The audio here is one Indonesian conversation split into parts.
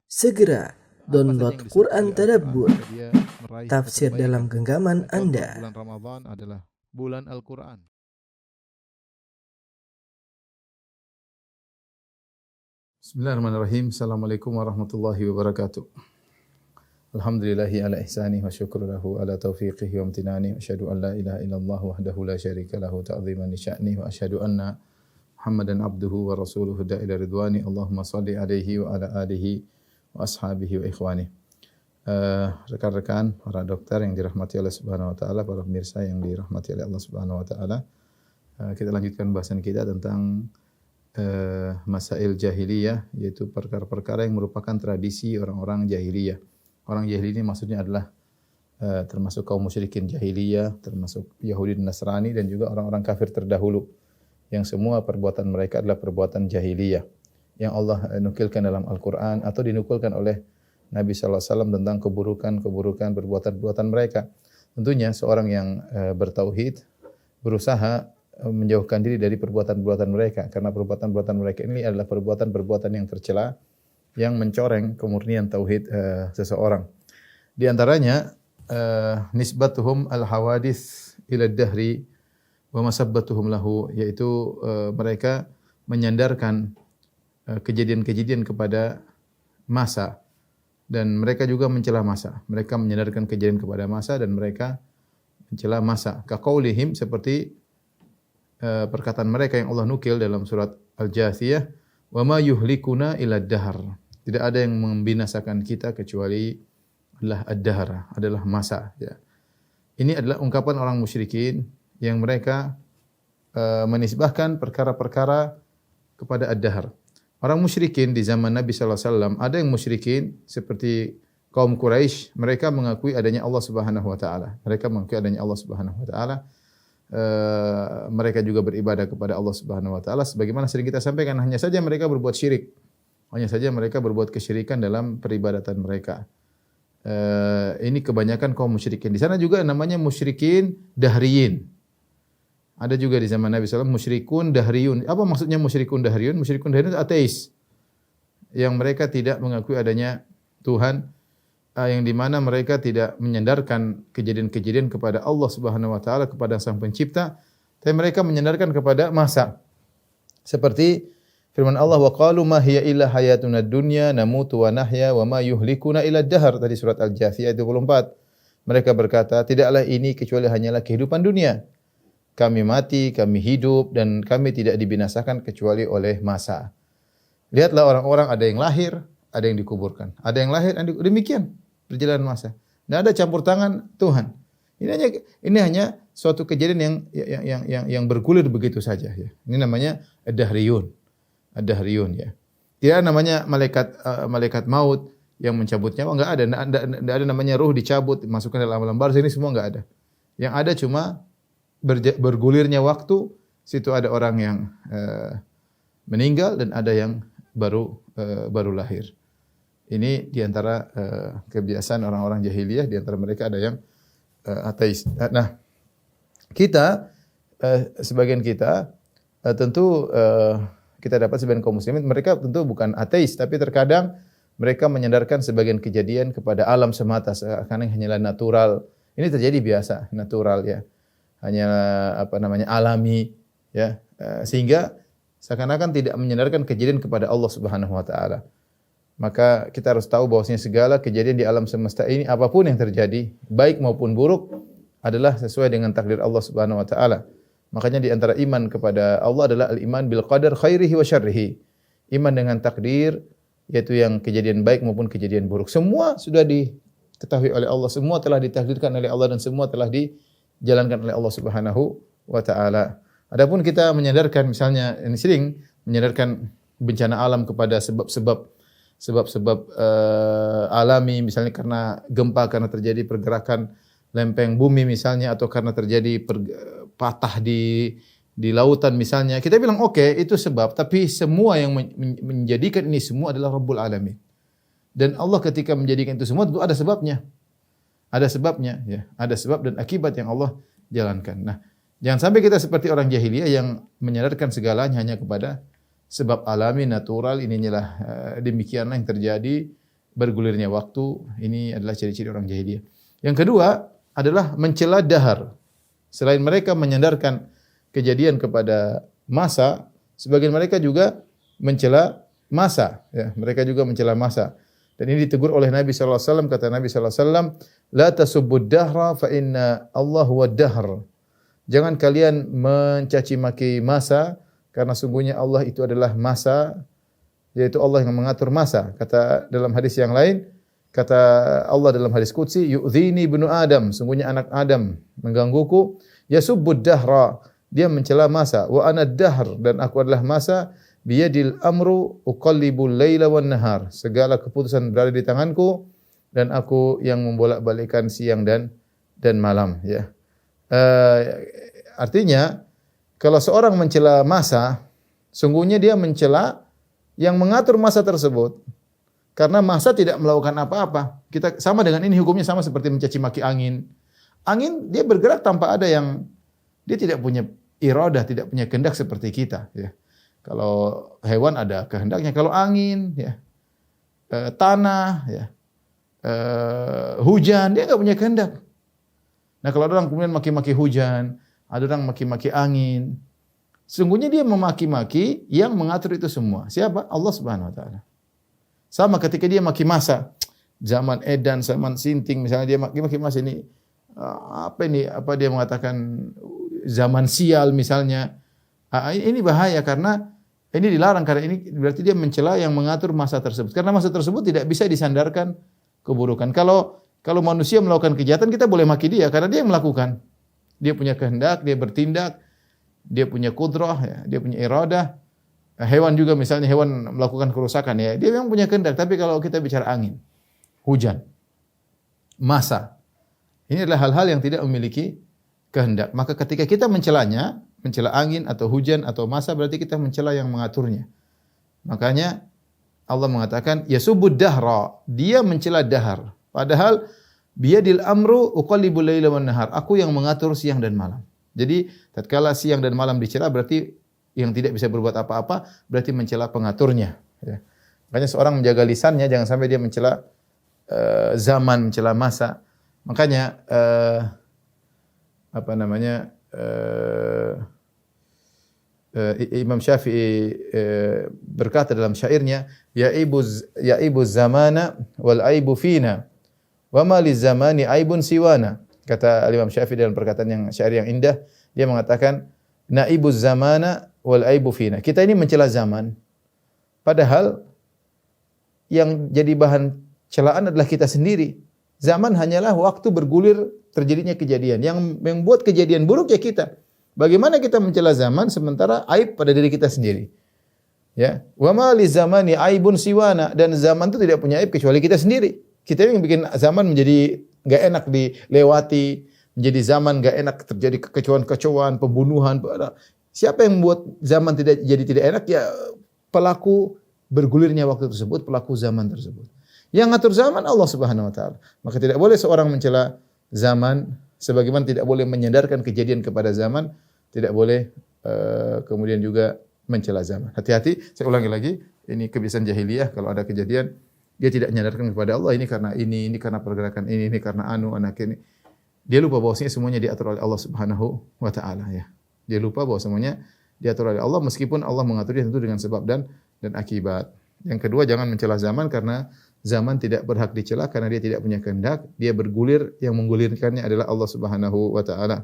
Segera download Apa saja yang Quran disebut oleh Tadabbur, Al-Quran, maka dia meraih tafsir dalam kebaikan. genggaman Contoh, Anda. bulan Ramadan adalah bulan Al-Quran. Bismillahirrahmanirrahim. Assalamualaikum warahmatullahi wabarakatuh. Alhamdulillahi ala ihsani wa syukru lahu ala taufiqihi wa amtinani. Wa asyhadu an la ilaha illallah wahdahu la syarika lahu ta'ziman li sya'ni. Wa asyhadu anna Muhammadan abduhu wa rasuluhu da'ila ridwani. Allahumma salli alaihi wa ala alihi wa ashabihi wa ikhwani. Rekan-rekan, para dokter yang dirahmati Allah Subhanahu wa taala, para pemirsa yang dirahmati oleh Allah Subhanahu wa taala. Kita lanjutkan bahasan kita tentang masail jahiliyah, yaitu perkara-perkara yang merupakan tradisi orang-orang jahiliyah. Orang jahiliyah ini maksudnya adalah termasuk kaum musyrikin jahiliyah, termasuk Yahudi dan Nasrani, dan juga orang-orang kafir terdahulu, yang semua perbuatan mereka adalah perbuatan jahiliyah yang Allah nukilkan dalam Al-Quran atau dinukilkan oleh Nabi sallallahu alaihi wasallam tentang keburukan-keburukan perbuatan-perbuatan mereka. Tentunya seorang yang bertauhid berusaha menjauhkan diri dari perbuatan-perbuatan mereka, karena perbuatan-perbuatan mereka ini adalah perbuatan-perbuatan yang tercela, yang mencoreng kemurnian tauhid seseorang. Di antaranya nisbatuhum al-hawadits ila ad-dahri wa masabbatuhum lahu, yaitu mereka menyandarkan kejadian-kejadian kepada masa, dan mereka juga mencela masa. Mereka menyandarkan kejadian kepada masa dan mereka mencela masa. Kaqaulihim, seperti perkataan mereka yang Allah nukil dalam surat Al-Jathiyah, wa ma yuhlikuna illa ad-dahr. Tidak ada yang membinasakan kita kecuali adalah ad-dahr, adalah masa, ya. Ini adalah ungkapan orang musyrikin yang mereka menisbahkan perkara-perkara kepada ad-dahr. Orang musyrikin di zaman Nabi sallallahu alaihi wasallam, ada yang musyrikin seperti kaum Quraisy, mereka mengakui adanya Allah Subhanahu wa taala. Mereka mengakui adanya Allah Subhanahu wa taala. Mereka juga beribadah kepada Allah Subhanahu wa taala, sebagaimana sering kita sampaikan, hanya saja mereka berbuat syirik. Hanya saja mereka berbuat kesyirikan dalam peribadatan mereka. Ini kebanyakan kaum musyrikin. Di sana juga namanya musyrikin dahriyin. Ada juga di zaman Nabi SAW musyrikun dahriyun. Apa maksudnya musyrikun dahriyun? Musyrikun dahriyun itu ateis, yang mereka tidak mengakui adanya Tuhan, yang di mana mereka tidak menyandarkan kejadian-kejadian kepada Allah Subhanahu wa taala, kepada Sang Pencipta, tapi mereka menyandarkan kepada masa. Seperti firman Allah, wa qalu ma hiya illa hayatuna dunya namutu wa nahya wa ma yuhlikuna illa ad-dahr, tadi surat Al-Jathiyah 24. Mereka berkata, tidaklah ini kecuali hanyalah kehidupan dunia. Kami mati, kami hidup, dan kami tidak dibinasakan kecuali oleh masa. Lihatlah orang-orang, ada yang lahir, ada yang dikuburkan. Ada yang lahir, demikian perjalanan masa. Tidak ada campur tangan Tuhan. Ini hanya suatu kejadian yang bergulir begitu saja, ya. Ini namanya ad-dahriyun. Ad-dahriyun, ya. Tidak namanya malaikat maut yang mencabut nyawa, enggak ada. Enggak ada namanya ruh dicabut, masukkan dalam alam barzakh, ini semua enggak ada. Yang ada cuma bergulirnya waktu, situ ada orang yang meninggal dan ada yang baru lahir. Ini diantara kebiasaan orang-orang jahiliyah, diantara mereka ada yang ateis. Nah, kita sebagian kita tentu kita dapat sebagian kaum muslimin, mereka tentu bukan ateis, tapi terkadang mereka menyandarkan sebagian kejadian kepada alam semata, karena hanyalah natural. Ini terjadi biasa, natural, ya. Hanya alami, ya. Sehingga seakan-akan tidak menyandarkan kejadian kepada Allah Subhanahu wa taala. Maka kita harus tahu bahwasanya segala kejadian di alam semesta ini, apapun yang terjadi, baik maupun buruk, adalah sesuai dengan takdir Allah Subhanahu wa taala. Makanya di antara iman kepada Allah adalah al-iman bil qadar khairihi wa syarrihi. Iman dengan takdir, yaitu yang kejadian baik maupun kejadian buruk. Semua sudah diketahui oleh Allah, semua telah ditakdirkan oleh Allah, dan semua telah dijalankan oleh Allah Subhanahu wa taala. Adapun kita menyandarkan, misalnya ini sering menyandarkan bencana alam kepada sebab-sebab alami, misalnya karena gempa, karena terjadi pergerakan lempeng bumi misalnya, atau karena terjadi patah di lautan misalnya. Kita bilang oke, itu sebab, tapi semua yang menjadikan ini semua adalah Rabbul Alamin. Dan Allah ketika menjadikan itu semua tentu ada sebabnya. Ada sebabnya, ya. Ada sebab dan akibat yang Allah jalankan. Nah, jangan sampai kita seperti orang jahiliyah yang menyandarkan segalanya hanya kepada sebab alami, natural, inilah demikianlah yang terjadi, bergulirnya waktu. Ini adalah ciri-ciri orang jahiliyah. Yang kedua adalah mencela dahar. Selain mereka menyandarkan kejadian kepada masa, sebagian mereka juga mencela masa. Ya, mereka juga mencela masa. Dan ini ditegur oleh Nabi sallallahu alaihi wasallam. Kata Nabi sallallahu alaihi wasallam, "La tasubbud dahra fa inna Allah huwad dahr." Jangan kalian mencaci maki masa, karena sungguhnya Allah itu adalah masa, yaitu Allah yang mengatur masa. Kata dalam hadis yang lain, kata Allah dalam hadis qudsi, "Yu'dhini ibnu Adam." Sungguhnya anak Adam menggangguku. Yasubbud dahra. Dia mencela masa. Wa ana dahr. Dan aku adalah masa. Biyadil amru uqallibul laila wan nahar. Segala keputusan berada di tanganku dan aku yang membolak-balikkan siang dan malam, ya. Artinya kalau seorang mencela masa, sungguhnya dia mencela yang mengatur masa tersebut. Karena masa tidak melakukan apa-apa. Kita sama dengan ini, hukumnya sama seperti mencaci maki angin. Angin dia bergerak tanpa ada yang, dia tidak punya iradah, tidak punya kehendak seperti kita, ya. Kalau hewan ada kehendaknya, kalau angin, ya, tanah, ya, hujan, dia nggak punya kehendak. Nah, kalau ada orang kemudian maki-maki hujan, ada orang maki-maki angin, sungguhnya dia memaki-maki yang mengatur itu semua. Siapa? Allah Subhanahu wa taala. Sama ketika dia maki masa, zaman edan, zaman sinting, misalnya dia maki-maki masa ini, apa ini? Apa dia mengatakan zaman sial misalnya. Ini bahaya karena ini dilarang, karena ini berarti dia mencela yang mengatur masa tersebut. Karena masa tersebut tidak bisa disandarkan keburukan. Kalau manusia melakukan kejahatan, kita boleh maki dia karena dia yang melakukan. Dia punya kehendak, dia bertindak, dia punya kudrah, ya, dia punya iradah. Hewan juga misalnya, hewan melakukan kerusakan, ya, dia memang punya kehendak. Tapi kalau kita bicara angin, hujan, masa, ini adalah hal-hal yang tidak memiliki kehendak. Maka ketika kita mencelanya, mencela angin atau hujan atau masa, berarti kita mencela yang mengaturnya. Makanya Allah mengatakan yasubbud dahra, dia mencela dahar. Padahal biyadil amru uqallibul laila wan nahar. Aku yang mengatur siang dan malam. Jadi tatkala siang dan malam dicela, berarti yang tidak bisa berbuat apa-apa, berarti mencela pengaturnya, ya. Makanya seorang menjaga lisannya, jangan sampai dia mencela zaman, mencela masa. Makanya Imam Syafi'i berkata dalam syairnya, ya ibu zamana wal aibu fina wa ma liz zamani aibun siwana. Kata Imam Syafi'i dalam perkataan yang syair yang indah, dia mengatakan naibuz zamana wal aibu fina. Kita ini mencela zaman, padahal yang jadi bahan celaan adalah kita sendiri. Zaman hanyalah waktu bergulir terjadinya kejadian. Yang membuat kejadian buruk ya kita. Bagaimana kita mencela zaman sementara aib pada diri kita sendiri? Ya, wa ma li zamani aibun siwana, dan zaman itu tidak punya aib kecuali kita sendiri. Kita yang bikin zaman menjadi enggak enak dilewati, menjadi zaman enggak enak, terjadi kekecewaan-kekecewaan, pembunuhan. Siapa yang membuat zaman tidak enak? Ya pelaku bergulirnya waktu tersebut, pelaku zaman tersebut. Yang ngatur zaman Allah Subhanahu wa taala. Maka tidak boleh seorang mencela zaman, sebagaimana tidak boleh menyandarkan kejadian kepada zaman, tidak boleh kemudian juga mencela zaman. Hati-hati, saya ulangi lagi, ini kebiasaan jahiliyah, kalau ada kejadian dia tidak menyandarkan kepada Allah, ini karena pergerakan ini karena anak ini. Dia lupa bahwasanya semuanya diatur oleh Allah Subhanahu wa taala, ya. Dia lupa bahwa semuanya diatur oleh Allah, meskipun Allah mengaturnya tentu dengan sebab dan akibat. Yang kedua, jangan mencela zaman, karena zaman tidak berhak dicela karena dia tidak punya kehendak, dia bergulir, yang menggulirkannya adalah Allah Subhanahu wa taala.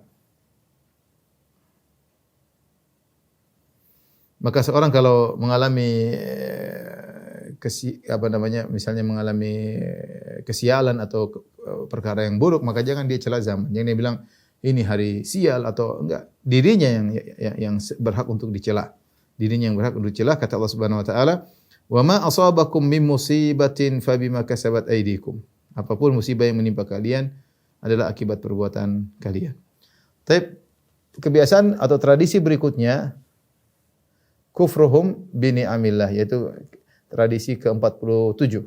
Maka seorang kalau mengalami misalnya mengalami kesialan atau perkara yang buruk, maka jangan dia cela zaman. Jangan dia bilang ini hari sial atau enggak. Dirinya yang berhak untuk dicela. Dirinya yang berhak untuk dicela. Kata Allah Subhanahu wa taala, "Wa ma asabakum min musibatin fabima kasabat aydikum." Apapun musibah yang menimpa kalian adalah akibat perbuatan kalian. Tapi kebiasaan atau tradisi berikutnya, kufruhum bi ni'amillah, yaitu tradisi ke-47.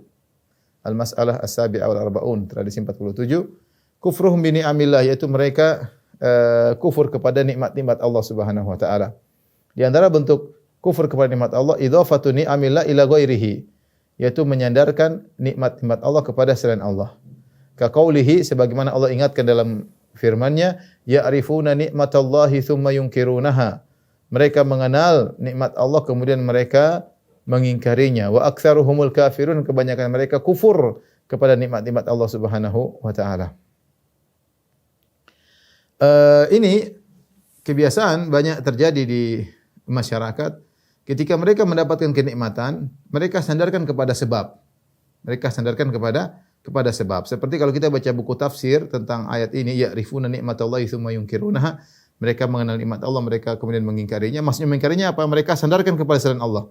Al-mas'alah as-sabi'ah wal arba'un, tradisi 47. Kufruhum bi ni'amillah, yaitu mereka kufur kepada nikmat-nikmat Allah Subhanahu wa taala. Di antara bentuk kufur kepada nikmat Allah, idhafatu ni'amillah ila ghairihi, yaitu menyandarkan nikmat-nikmat Allah kepada selain Allah. Ka qaulihi, sebagaimana Allah ingatkan dalam firman-Nya, ya'rifuna nikmatallahi tsumma yunkirunaha. Mereka mengenal nikmat Allah kemudian mereka mengingkarinya. Wa aktsaruhumul kafirun, kebanyakan mereka kufur kepada nikmat-nikmat Allah Subhanahu wa taala. Ini kebiasaan banyak terjadi di masyarakat. Ketika mereka mendapatkan kenikmatan, mereka sandarkan kepada sebab. Mereka sandarkan kepada sebab. Seperti kalau kita baca buku tafsir tentang ayat ini, ya'rifuna nikmatallahi tsumma yunkirunaha. Mereka mengenal nikmat Allah, mereka kemudian mengingkarinya. Maksudnya mengingkarinya apa? Mereka sandarkan kepada selain Allah.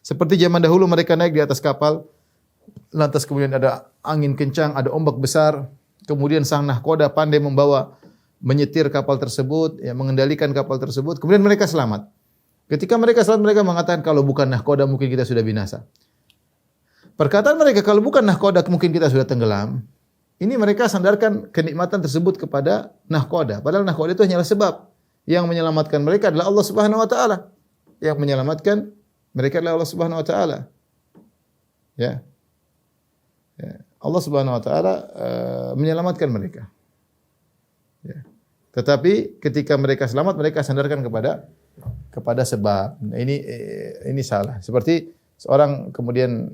Seperti zaman dahulu mereka naik di atas kapal, lantas kemudian ada angin kencang, ada ombak besar, kemudian sang nahkoda pandai menyetir kapal tersebut, ya, mengendalikan kapal tersebut, kemudian mereka selamat. Ketika mereka selamat, mereka mengatakan kalau bukan nahkoda mungkin kita sudah binasa. Perkataan mereka kalau bukan nahkoda mungkin kita sudah tenggelam. Ini mereka sandarkan kenikmatan tersebut kepada nahkoda. Padahal nahkoda itu hanyalah sebab. Yang menyelamatkan mereka adalah Allah Subhanahu wa taala. Yang menyelamatkan mereka adalah Allah Subhanahu wa taala. Ya. Allah Subhanahu wa taala menyelamatkan mereka. Ya. Tetapi ketika mereka selamat, mereka sandarkan kepada sebab. Nah, ini salah. Seperti seorang kemudian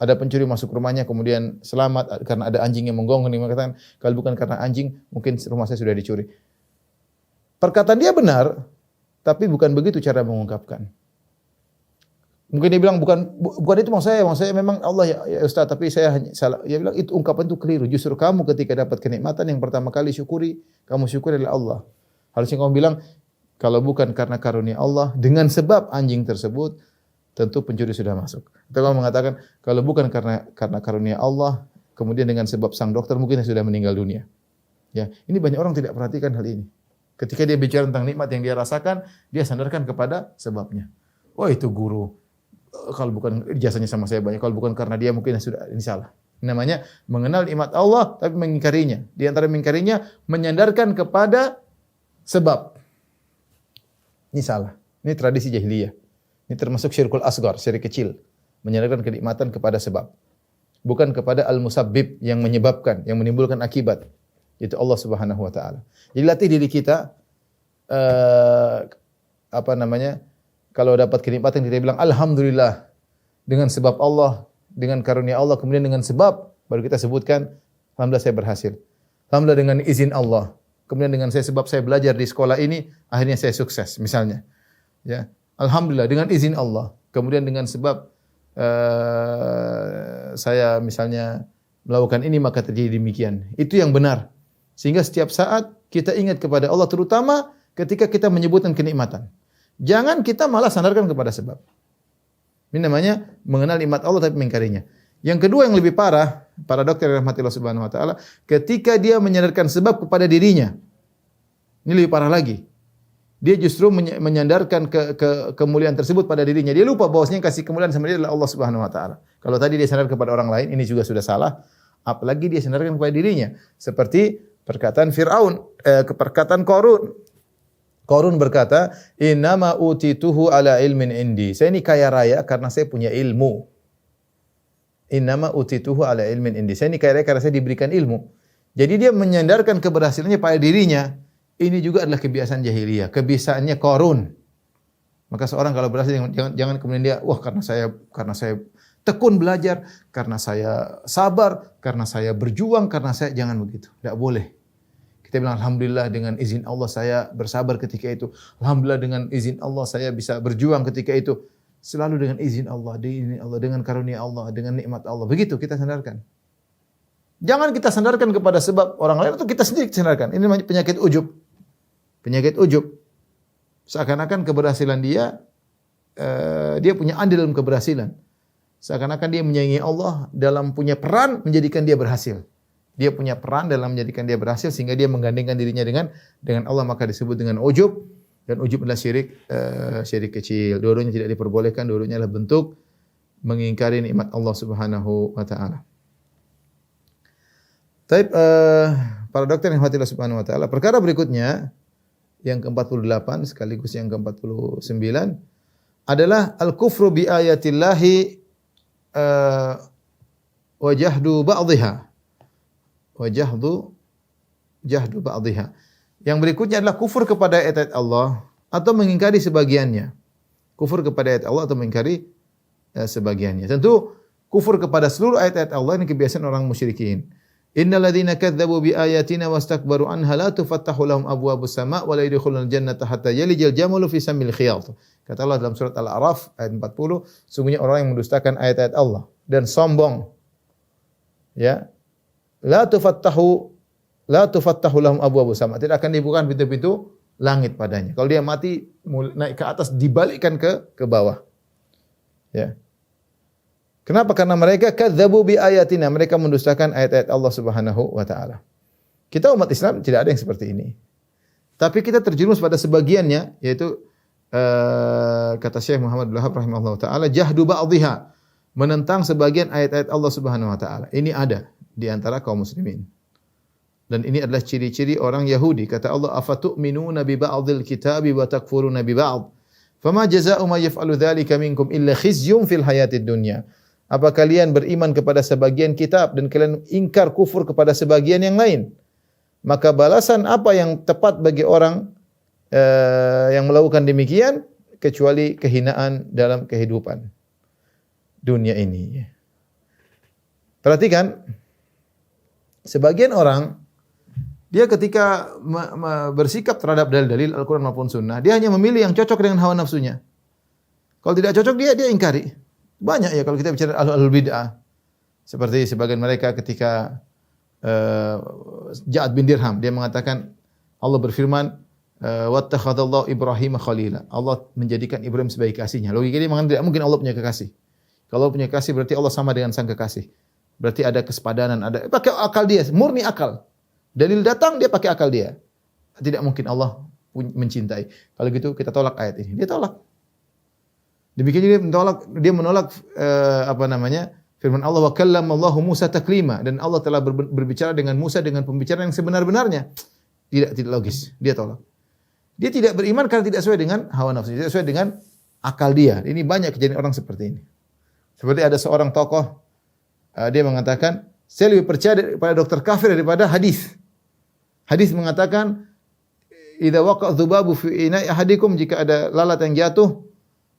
ada pencuri masuk rumahnya kemudian selamat karena ada anjing yang menggonggong, dia mengatakan kalau bukan karena anjing mungkin rumah saya sudah dicuri. Perkataan dia benar, tapi bukan begitu cara mengungkapkan. Mungkin dia bilang bukan itu maksud saya memang Allah ya Ustaz, tapi saya hanya salah. Dia bilang itu ungkapan itu keliru. Justru kamu ketika dapat kenikmatan yang pertama kali kamu syukuri adalah Allah. Harusnya kamu bilang kalau bukan karena karunia Allah, dengan sebab anjing tersebut tentu pencuri sudah masuk. Atau kamu mengatakan kalau bukan karena karunia Allah, kemudian dengan sebab sang dokter mungkin sudah meninggal dunia. Ya, ini banyak orang tidak perhatikan hal ini. Ketika dia bicara tentang nikmat yang dia rasakan, dia sandarkan kepada sebabnya. Oh, itu guru. Kalau bukan jasanya sama saya banyak, kalau bukan karena dia mungkin sudah, ini salah. Ini namanya mengenal nikmat Allah tapi mengingkarinya. Di antara mengingkarinya menyandarkan kepada sebab. Ini salah. Ini tradisi jahiliyah. Ini termasuk syirkul asghar, syirik kecil. Menyandarkan kenikmatan kepada sebab. Bukan kepada al-musabbib yang menyebabkan, yang menimbulkan akibat. Itu Allah Subhanahu wa taala. Jadi latih diri kita kalau dapat kenikmatan kita bilang alhamdulillah dengan sebab Allah, dengan karunia Allah, kemudian dengan sebab baru kita sebutkan alhamdulillah saya berhasil. Alhamdulillah dengan izin Allah. Kemudian dengan sebab saya belajar di sekolah ini akhirnya saya sukses misalnya. Ya. Alhamdulillah dengan izin Allah. Kemudian dengan sebab saya misalnya melakukan ini maka terjadi demikian. Itu yang benar. Sehingga setiap saat kita ingat kepada Allah terutama ketika kita menyebutkan kenikmatan. Jangan kita malah sandarkan kepada sebab. Ini namanya mengenal nikmat Allah tapi mengingkarinya. Yang kedua yang lebih parah, para dokter rahmatillah subhanahu wa ta'ala, ketika dia menyandarkan sebab kepada dirinya. Ini lebih parah lagi. Dia justru menyandarkan kemuliaan tersebut pada dirinya. Dia lupa bahwasanya yang kasih kemuliaan sama dia adalah Allah Subhanahu wa taala. Kalau tadi dia sandarkan kepada orang lain, ini juga sudah salah. Apalagi dia sandarkan kepada dirinya. Seperti perkataan Fir'aun, perkataan Qarun. Qarun berkata, "Innama utituhu ala ilmin indi." Saya ini kaya raya karena saya punya ilmu. Innama utituhu ala ilmin indi. Saya ini kaya raya karena saya diberikan ilmu. Jadi dia menyandarkan keberhasilannya pada dirinya. Ini juga adalah kebiasaan jahiliyah, kebiasaannya Qarun. Maka seorang kalau berhasil jangan kemudian dia, wah karena saya tekun belajar, karena saya sabar, karena saya berjuang, karena saya jangan begitu. Tidak boleh. Kita bilang alhamdulillah dengan izin Allah saya bersabar ketika itu. Alhamdulillah dengan izin Allah saya bisa berjuang ketika itu. Selalu dengan izin Allah, dengan karunia Allah, dengan nikmat Allah. Begitu kita sandarkan. Jangan kita sandarkan kepada sebab orang lain atau kita sendiri sandarkan. Ini namanya penyakit ujub. Penyakit ujub. Seakan-akan keberhasilan dia punya andil dalam keberhasilan. Seakan-akan dia menyaingi Allah dalam punya peran menjadikan dia berhasil. Dia punya peran dalam menjadikan dia berhasil sehingga dia menggandengkan dirinya dengan Allah, maka disebut dengan ujub. Dan ujub adalah syirik kecil. Dua-duanya tidak diperbolehkan, dua-duanya adalah bentuk mengingkari nikmat Allah Subhanahu wa taala. Taib para dokter yang rahmatillah subhanahu wa ta'ala. Perkara berikutnya yang ke-48 sekaligus yang ke-49 adalah al-kufru bi ayatillahi wa jahdu ba'dihha. Jahdu ba'dihha. Yang berikutnya adalah kufur kepada ayat-ayat Allah atau mengingkari sebagiannya. Kufur kepada ayat Allah atau mengingkari sebagiannya. Tentu kufur kepada seluruh ayat-ayat Allah ini kebiasaan orang musyrikin. Innal ladzina kadzdzabu bi ayatina wastakbaru anha la tufattahu lahum abwabus sama' wa la yadkhulunal jannata hatta yalijal jamalu fi sammil khiyat. Kata Allah dalam surat Al-A'raf ayat 40, sungguhnya orang yang mendustakan ayat-ayat Allah dan sombong, ya, la tufattahu lahum abwabus sama', tidak akan dibukakan pintu-pintu langit padanya. Kalau dia mati naik ke atas, dibalikkan ke bawah. Ya. Kenapa? Karena mereka kadzdzabu bi ayatina, mereka mendustakan ayat-ayat Allah Subhanahu wa taala. Kita umat Islam tidak ada yang seperti ini. Tapi kita terjerumus pada sebagiannya, yaitu kata Syekh Muhammad bin Wahab rahimahullah taala, jahdu ba'dihha, menentang sebagian ayat-ayat Allah Subhanahu wa taala. Ini ada di antara kaum muslimin. Dan ini adalah ciri-ciri orang Yahudi. Kata Allah, afatu'minuna bi ba'dil kitabi wa takfuruna bi ba'd. Fama jazaa'u ma yaf'alu dzalika minkum illa khizyun fil hayatid dunya. Apa kalian beriman kepada sebagian kitab dan kalian ingkar kufur kepada sebagian yang lain? Maka balasan apa yang tepat bagi orang yang melakukan demikian kecuali kehinaan dalam kehidupan dunia ini. Perhatikan, sebagian orang dia ketika bersikap terhadap dalil-dalil Al-Quran maupun Sunnah, dia hanya memilih yang cocok dengan hawa nafsunya. Kalau tidak cocok dia ingkari. Banyak ya kalau kita bicara ahlul bid'ah. Seperti sebagian mereka ketika Ja'ad bin Dirham, dia mengatakan Allah berfirman, wattakhadallahu Ibrahim khalila. Allah menjadikan Ibrahim sebagai kasihnya. Logika dia mengatakan tidak mungkin Allah punya kekasih. Kalau punya kekasih berarti Allah sama dengan sang kekasih. Berarti ada kesepadanan, ada pakai akal dia, murni akal. Dalil datang dia pakai akal dia. Tidak mungkin Allah mencintai. Kalau gitu kita tolak ayat ini. Dia tolak. Demikian dia menolak firman Allah, wa kallamallahu Musa taklima, dan Allah telah berbicara dengan Musa dengan pembicaraan yang sebenar-benarnya. Tidak logis. Dia tolak. Dia tidak beriman karena tidak sesuai dengan hawa nafsu, tidak sesuai dengan akal dia. Ini banyak kejadian orang seperti ini. Seperti ada seorang tokoh, dia mengatakan, saya lebih percaya pada dokter kafir daripada hadis. Hadis mengatakan, idza waqa'a dzubabu fi ina'i ahadikum, jika ada lalat yang jatuh,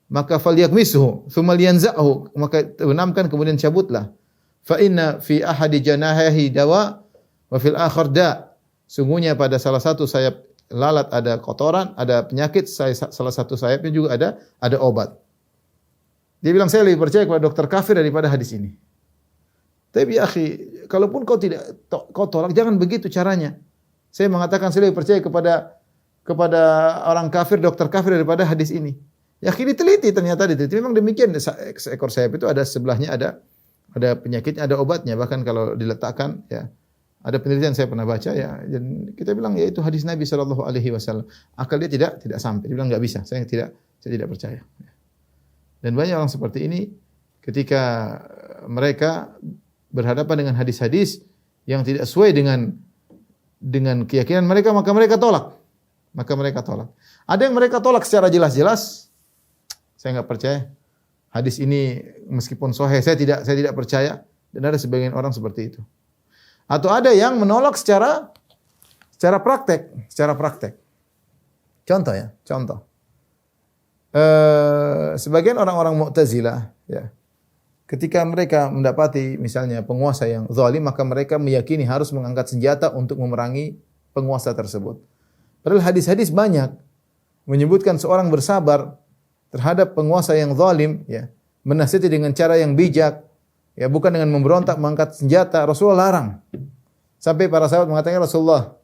maka falyakmishu thumma liyanza'hu, maka benamkan kemudian cabutlah. Fa inna fi ahadi janahihi dawa wa fil akhar da. Sungguhnya pada salah satu sayap lalat ada kotoran, ada penyakit, salah satu sayapnya juga ada obat. Dia bilang saya lebih percaya kepada dokter kafir daripada hadis ini. Tapi ya akhi, kalaupun kau tolak, jangan begitu caranya. Saya mengatakan saya lebih percaya kepada orang kafir, dokter kafir daripada hadis ini. Ya akhirnya ternyata diteliti. Memang demikian, seekor sayap itu ada sebelahnya ada penyakitnya, ada obatnya. Bahkan kalau diletakkan, ya ada penelitian saya pernah baca, ya, dan kita bilang ya itu hadis Nabi SAW. Akal dia tidak sampai. Dia bilang nggak bisa. Saya tidak percaya. Dan banyak orang seperti ini ketika mereka berhadapan dengan hadis-hadis yang tidak sesuai dengan keyakinan mereka, maka mereka tolak. Ada yang mereka tolak secara jelas-jelas. Saya enggak percaya. Hadis ini meskipun sahih, saya tidak percaya, dan ada sebagian orang seperti itu. Atau ada yang menolak secara praktek. Contoh. Sebagian orang-orang Mu'tazilah, ya. Ketika mereka mendapati misalnya penguasa yang zalim, maka mereka meyakini harus mengangkat senjata untuk memerangi penguasa tersebut. Padahal hadis-hadis banyak menyebutkan seorang bersabar terhadap penguasa yang zalim, ya, menasihati dengan cara yang bijak, ya, bukan dengan memberontak, mengangkat senjata. Rasulullah larang. Sampai para sahabat mengatakan, Rasulullah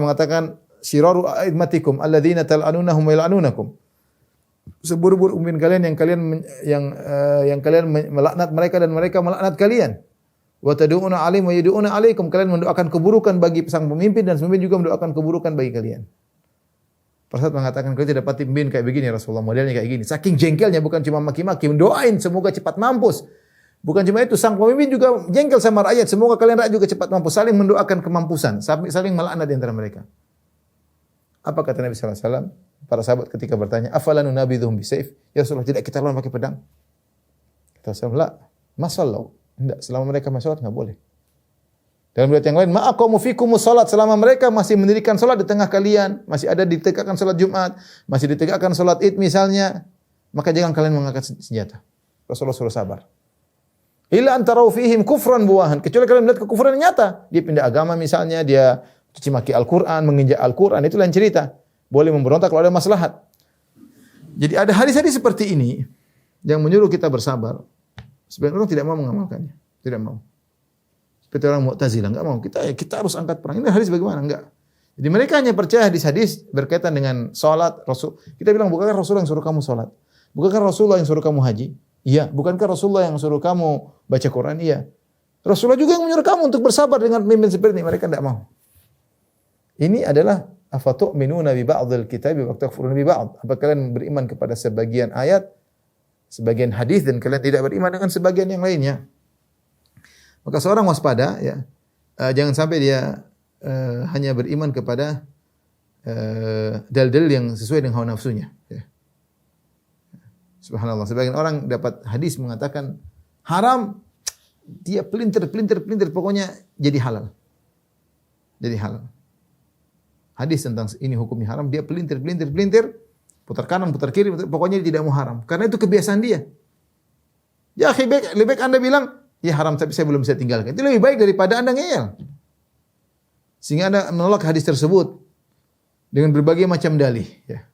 mengatakan, syiraru a'immatikum alladzina tal'anunahum wa yal'anunakum. Seburuk-buruk pemimpin kalian yang kalian melaknat mereka dan mereka melaknat kalian. Wa tad'una 'alaihim wa yad'una 'alaikum, kalian mendoakan keburukan bagi sang pemimpin dan pemimpin juga mendoakan keburukan bagi kalian. Para sahabat mengatakan, kalau tidak dapat pemimpin kayak begini Rasulullah, modelnya kayak gini. Saking jengkelnya, bukan cuma maki-maki, mendoain semoga cepat mampus. Bukan cuma itu, sang pemimpin juga jengkel sama rakyat, semoga kalian rakyat juga cepat mampus, saling mendoakan kemampusan, saling melaknat di antara mereka. Apa kata Nabi sallallahu alaihi wasallam? Para sahabat ketika bertanya, "Afala nunabidhuhum bisayf?" Ya Rasulullah, tidak kita lawan pakai pedang? Kata Rasulullah, "La, masallau." Tidak, selama mereka masih salat enggak boleh. Dalam riwayat yang lain, "Ma aqamu fikumus salat," selama mereka masih mendirikan salat di tengah kalian, masih ada ditegakkan salat Jumat, masih ditegakkan salat Id misalnya, maka jangan kalian mengangkat senjata. Rasulullah suruh sabar. Illa antarau fihim kufran buahan, kecuali kalian melihat kekufuran yang nyata. Dia pindah agama misalnya, dia cuci maki Al-Qur'an, menginjak Al-Qur'an, itu lain cerita. Boleh memberontak kalau ada maslahat. Jadi ada hadis-hadis seperti ini yang menyuruh kita bersabar. Sebagian orang tidak mau mengamalkannya, tidak mau. Seperti orang Mu'tazilah, enggak mau. Kita harus angkat perang. Ini hadis bagaimana? Enggak. Jadi mereka hanya percaya hadis-hadis berkaitan dengan salat Rasul. Kita bilang, bukankah Rasulullah yang suruh kamu salat? Bukankah Rasulullah yang suruh kamu haji? Iya. Bukankah Rasulullah yang suruh kamu baca Quran? Iya. Rasulullah juga yang menyuruh kamu untuk bersabar dengan pemimpin seperti ini. Mereka tidak mau. Ini adalah afatu'minuna bi ba'dil kitabi wa takfuruna bi ba'd. Apa kalian beriman kepada sebagian ayat, sebagian hadis dan kalian tidak beriman dengan sebagian yang lainnya? Maka seorang waspada, ya, jangan sampai dia hanya beriman kepada dalil yang sesuai dengan hawa nafsunya. Ya. Subhanallah. Sebagian orang dapat hadis mengatakan haram, dia pelintir, pokoknya jadi halal. Jadi halal. Hadis tentang ini hukumnya haram, dia pelintir, putar kanan, putar kiri, pokoknya dia tidak mau haram. Karena itu kebiasaan dia. Ya, lebih baik Anda bilang, ya haram tapi saya belum bisa tinggalkan. Itu lebih baik daripada Anda ngeyel. Sehingga Anda menolak hadis tersebut dengan berbagai macam dalih. Ya.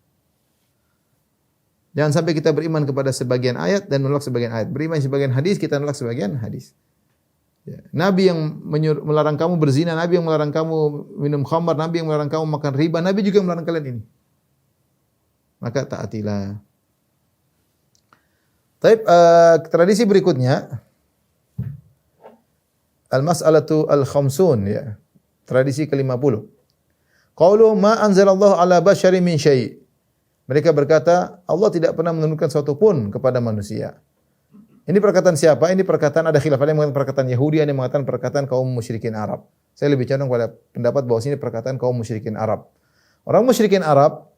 Jangan sampai kita beriman kepada sebagian ayat dan menolak sebagian ayat. Beriman sebagian hadis, kita menolak sebagian hadis. Ya. Nabi yang melarang kamu berzina, Nabi yang melarang kamu minum khamar, Nabi yang melarang kamu makan riba, Nabi juga melarang kalian ini. Maka taatilah. Taib, tradisi berikutnya, al-mas'alatu al-khamsun, ya. Tradisi ke-50. Qaulu ma anzalallahu ala basyari min syai'. Mereka berkata, Allah tidak pernah menurunkan sesuatu pun kepada manusia. Ini perkataan siapa? Ini perkataan, ada khilaf. Ada yang mengatakan perkataan Yahudi, ada yang mengatakan perkataan kaum musyrikin Arab. Saya lebih condong pada pendapat bahwa ini perkataan kaum musyrikin Arab. Orang musyrikin Arab,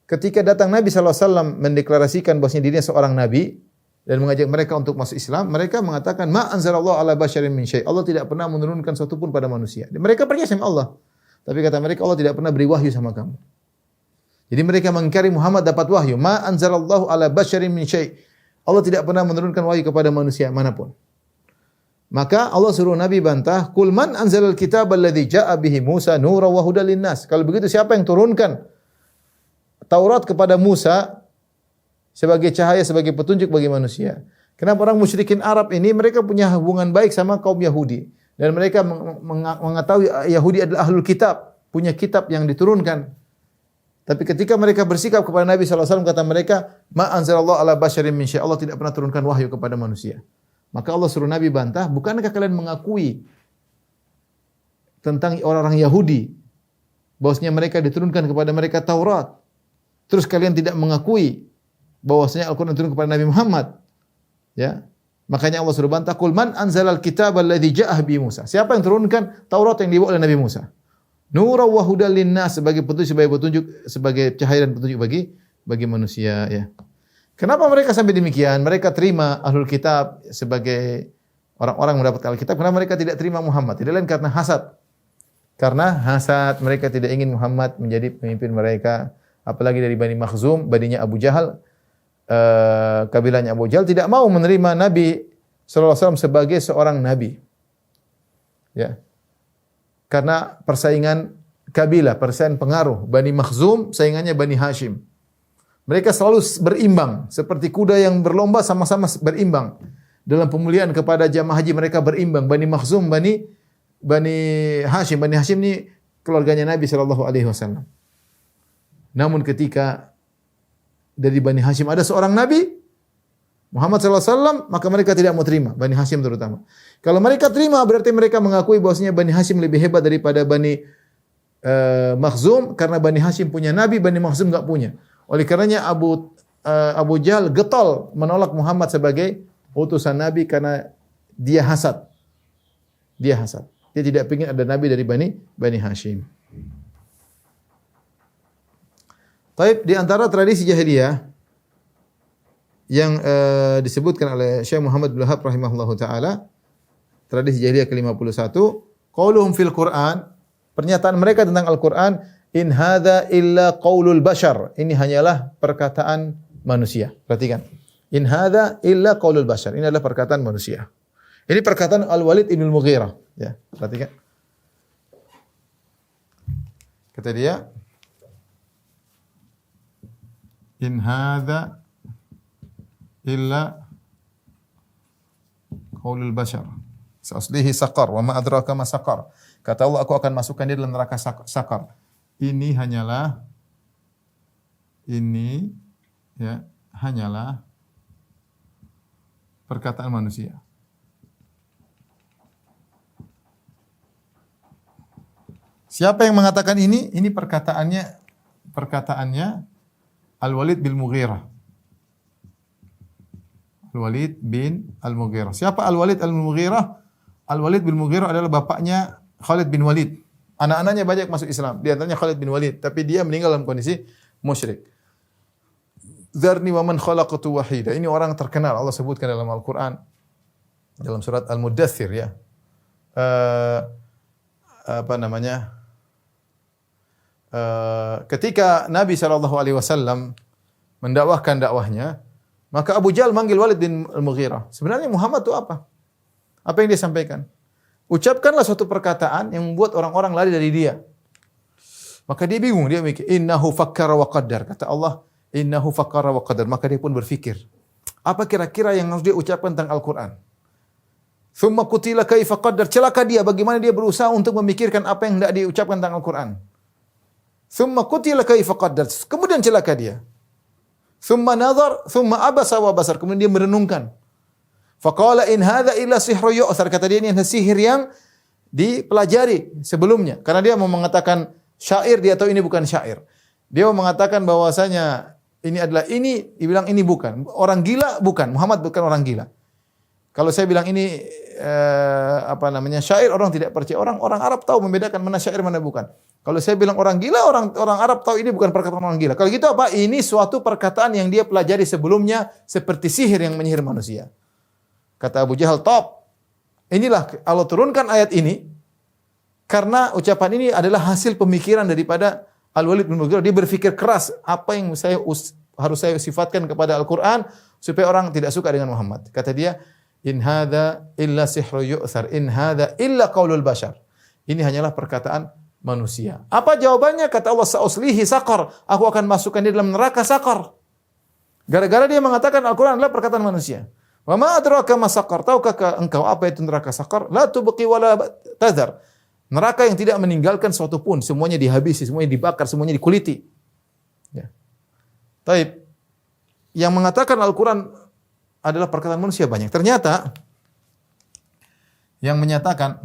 ketika datang Nabi SAW mendeklarasikan bahwasanya dirinya seorang Nabi, dan mengajak mereka untuk masuk Islam, mereka mengatakan ma anzalallahu ala basyarin min syai'. Allah tidak pernah menurunkan sesuatu pun pada manusia. Dan mereka percaya sama Allah. Tapi kata mereka Allah tidak pernah beri wahyu sama kamu. Jadi mereka mengingkari Muhammad dapat wahyu. Ma anzalallahu ala basyarin min syai'. Allah tidak pernah menurunkan wahyu kepada manusia manapun. Maka Allah suruh Nabi bantah, "Qul man anzalal kitaba alladzi jaa'a bihi Musa nuran wa hudan linnas." Kalau begitu siapa yang turunkan Taurat kepada Musa sebagai cahaya, sebagai petunjuk bagi manusia? Kenapa orang musyrikin Arab ini mereka punya hubungan baik sama kaum Yahudi dan mereka mengetahui Yahudi adalah ahlul kitab, punya kitab yang diturunkan. Tapi ketika mereka bersikap kepada Nabi SAW, kata mereka, ma anzalallahu ala basyarin min syai'. Allah tidak pernah turunkan wahyu kepada manusia. Maka Allah suruh Nabi bantah, bukankah kalian mengakui tentang orang-orang Yahudi bahwasanya mereka diturunkan kepada mereka Taurat? Terus kalian tidak mengakui bahwasanya Al-Qur'an diturunkan kepada Nabi Muhammad? Ya. Makanya Allah suruh bantah, "Qul man anzalal kitaba alladzi jaa'a bi Musa." Siapa yang turunkan Taurat yang dibawa oleh Nabi Musa? Nuran wa hudan linnas, sebagai petunjuk, sebagai cahaya dan petunjuk bagi manusia, ya. Kenapa mereka sampai demikian? Mereka terima ahlul kitab sebagai orang-orang mendapat Alkitab. Kenapa mereka tidak terima Muhammad? Tidak lain karena hasad. Karena hasad, mereka tidak ingin Muhammad menjadi pemimpin mereka. Apalagi dari Bani Makhzum, baninya Abu Jahal, kabilahnya Abu Jahal tidak mau menerima Nabi sallallahu alaihi wasallam sebagai seorang nabi. Ya. Karena persaingan kabilah, persaingan pengaruh. Bani Makhzum saingannya Bani Hashim. Mereka selalu berimbang, seperti kuda yang berlomba sama-sama berimbang. Dalam pemulihan kepada jamaah haji mereka berimbang. Bani Makhzum, Bani Hashim. Bani Hashim ini keluarganya Nabi sallallahu alaihi wasallam. Namun ketika dari Bani Hashim ada seorang Nabi Muhammad sallallahu alaihi wasallam, maka mereka tidak mau terima, Bani Hashim terutama. Kalau mereka terima berarti mereka mengakui bahwasanya Bani Hashim lebih hebat daripada Bani Makhzum, karena Bani Hashim punya nabi, Bani Makhzum enggak punya. Oleh karenanya Abu Jahal getol menolak Muhammad sebagai utusan nabi karena dia hasad. Dia hasad. Dia tidak ingin ada nabi dari Bani Hashim. Taib, di antara tradisi jahiliyah yang disebutkan oleh Syekh Muhammad bin Wahab rahimahullahu taala, tradisi jahiliyah ke-51, qauluhum fil Qur'an, pernyataan mereka tentang Al-Qur'an, in hadza illa qaulul bashar. Ini hanyalah perkataan manusia. Perhatikan. In hadza illa qaulul bashar. Ini adalah perkataan manusia. Ini perkataan Al-Walid ibn Al-Mughirah, ya. Perhatikan. Kata dia, in hadza illa qaulul bashar. Sa'uslihi saqar wa ma adraka ma saqar. Kata Allah, aku akan masukkan dia dalam neraka saqar. Ini hanyalah perkataan manusia. Siapa yang mengatakan ini? Ini perkataannya Al-Walid bin Mughirah. Al-Walid bin Al-Mughirah. Siapa Al-Walid Al-Mughirah? Al-Walid bin Mughirah adalah bapaknya Khalid bin Walid. Anak-anaknya banyak masuk Islam. Di antaranya Khalid bin Walid. Tapi dia meninggal dalam kondisi musyrik. Dzarni wa man khalaqtu wahida. Ini orang terkenal. Allah sebutkan dalam Al-Quran. Dalam surat Al-Muddathir, ya. Ketika Nabi SAW mendakwahkan dakwahnya, maka Abu Jahal manggil Walid bin Al-Mughirah. Sebenarnya Muhammad itu apa? Apa yang dia sampaikan? Ucapkanlah suatu perkataan yang membuat orang-orang lari dari dia. Maka dia bingung, dia mikir, innahu fakkara wa qaddar. Kata Allah, innahu fakkara wa qaddar. Maka dia pun berfikir, apa kira-kira yang harus dia ucapkan tentang Al-Quran? Thumma qutila kaifa qaddar. Celaka dia, bagaimana dia berusaha untuk memikirkan apa yang hendak diucapkan tentang Al-Quran. Thumma qutila kaifa qaddar. Kemudian celaka dia. Thumma nazar, thumma abasa wa basar. Kemudian dia merenungkan. Faqala in hadza illa sihru yu'thar. Kata dia, ini adalah sihir yang dipelajari sebelumnya. Karena dia mau mengatakan syair, dia tahu ini bukan syair. Dia mau mengatakan bahwasanya ini adalah ini, dibilang ini bukan. Orang gila bukan. Muhammad bukan orang gila. Kalau saya bilang ini syair, orang tidak percaya. Orang Arab tahu membedakan mana syair mana bukan. Kalau saya bilang orang gila, orang Arab tahu ini bukan perkataan orang gila. Kalau gitu apa? Ini suatu perkataan yang dia pelajari sebelumnya seperti sihir yang menyihir manusia. Kata Abu Jahal, top. Inilah Allah turunkan ayat ini karena ucapan ini adalah hasil pemikiran daripada Al-Walid bin Mughirah. Dia berpikir keras apa yang harus saya sifatkan kepada Al-Quran supaya orang tidak suka dengan Muhammad. Kata dia, in hadza illa sihru yu'thar, in hadza illa qaulul bashar. Ini hanyalah perkataan manusia. Apa jawabannya? Kata Allah, sa'uslihi saqar. Aku akan masukkan dia dalam neraka saqar. Gara-gara dia mengatakan Al-Quran adalah perkataan manusia. Wa ma adraka ma saqar? Tahukah engkau apa itu neraka saqar? La tubqi wa la tadhar. Neraka yang tidak meninggalkan suatu pun, semuanya dihabisi, semuanya dibakar, semuanya dikuliti. Ya. Taib. Yang mengatakan Al-Quran adalah perkataan manusia banyak. Ternyata yang menyatakan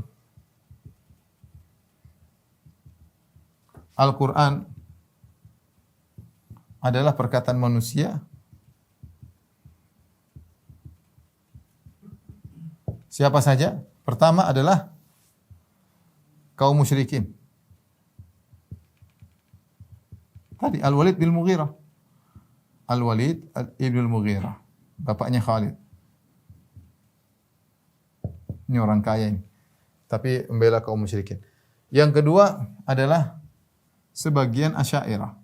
Al-Quran adalah perkataan manusia siapa saja? Pertama adalah kaum musyrikin. Tadi Al-Walid bin Mughirah. Al-Walid ibn Mughirah. Bapaknya Khalid. Ini orang kaya ini. Tapi membela kaum musyrikin. Yang kedua adalah sebagian Asy'ariyah.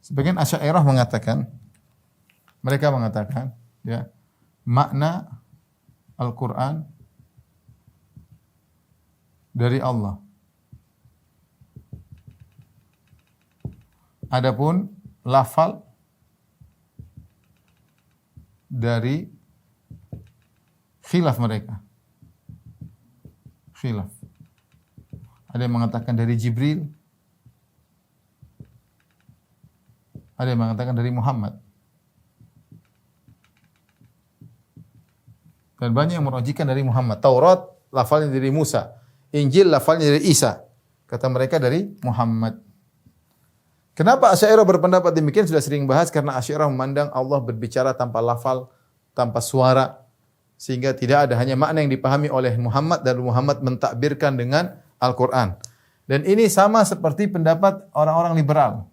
Sebagian Asy'ariyah mengatakan, mereka mengatakan, ya, makna Al-Quran dari Allah. Adapun lafal dari khilaf mereka. Khilaf. Ada yang mengatakan dari Jibril. Ada yang mengatakan dari Muhammad. Dan banyak yang merujikan dari Muhammad. Taurat lafalnya dari Musa. Injil lafalnya dari Isa. Kata mereka dari Muhammad. Kenapa Asy'ariyah berpendapat demikian? Sudah sering bahas karena Asy'ariyah memandang Allah berbicara tanpa lafal, tanpa suara. Sehingga tidak ada hanya makna yang dipahami oleh Muhammad dan Muhammad mentakbirkan dengan Al-Quran. Dan ini sama seperti pendapat orang-orang liberal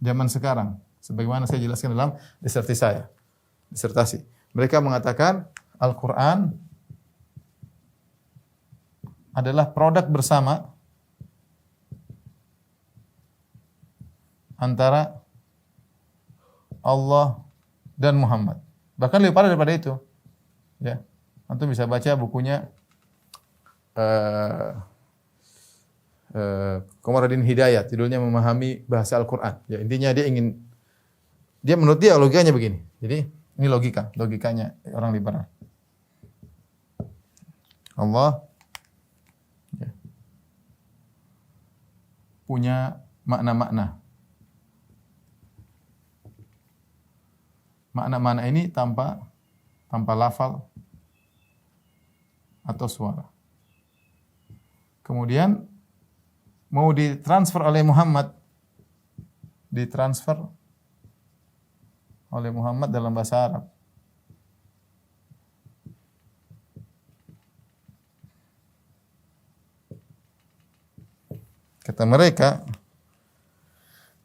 zaman sekarang. Sebagaimana saya jelaskan dalam disertasi. Mereka mengatakan Al-Quran adalah produk bersama antara Allah dan Muhammad. Bahkan lebih parah daripada itu. Ya. Antum bisa baca bukunya Komarudin Hidayat, judulnya Memahami Bahasa Al-Quran. Ya, intinya dia menurut dia logikanya begini. Jadi ini logikanya orang liberal. Allah ya, punya makna-makna. Makna-makna ini tanpa lafal atau suara. Kemudian mau ditransfer oleh Muhammad, dalam bahasa Arab. Kata mereka,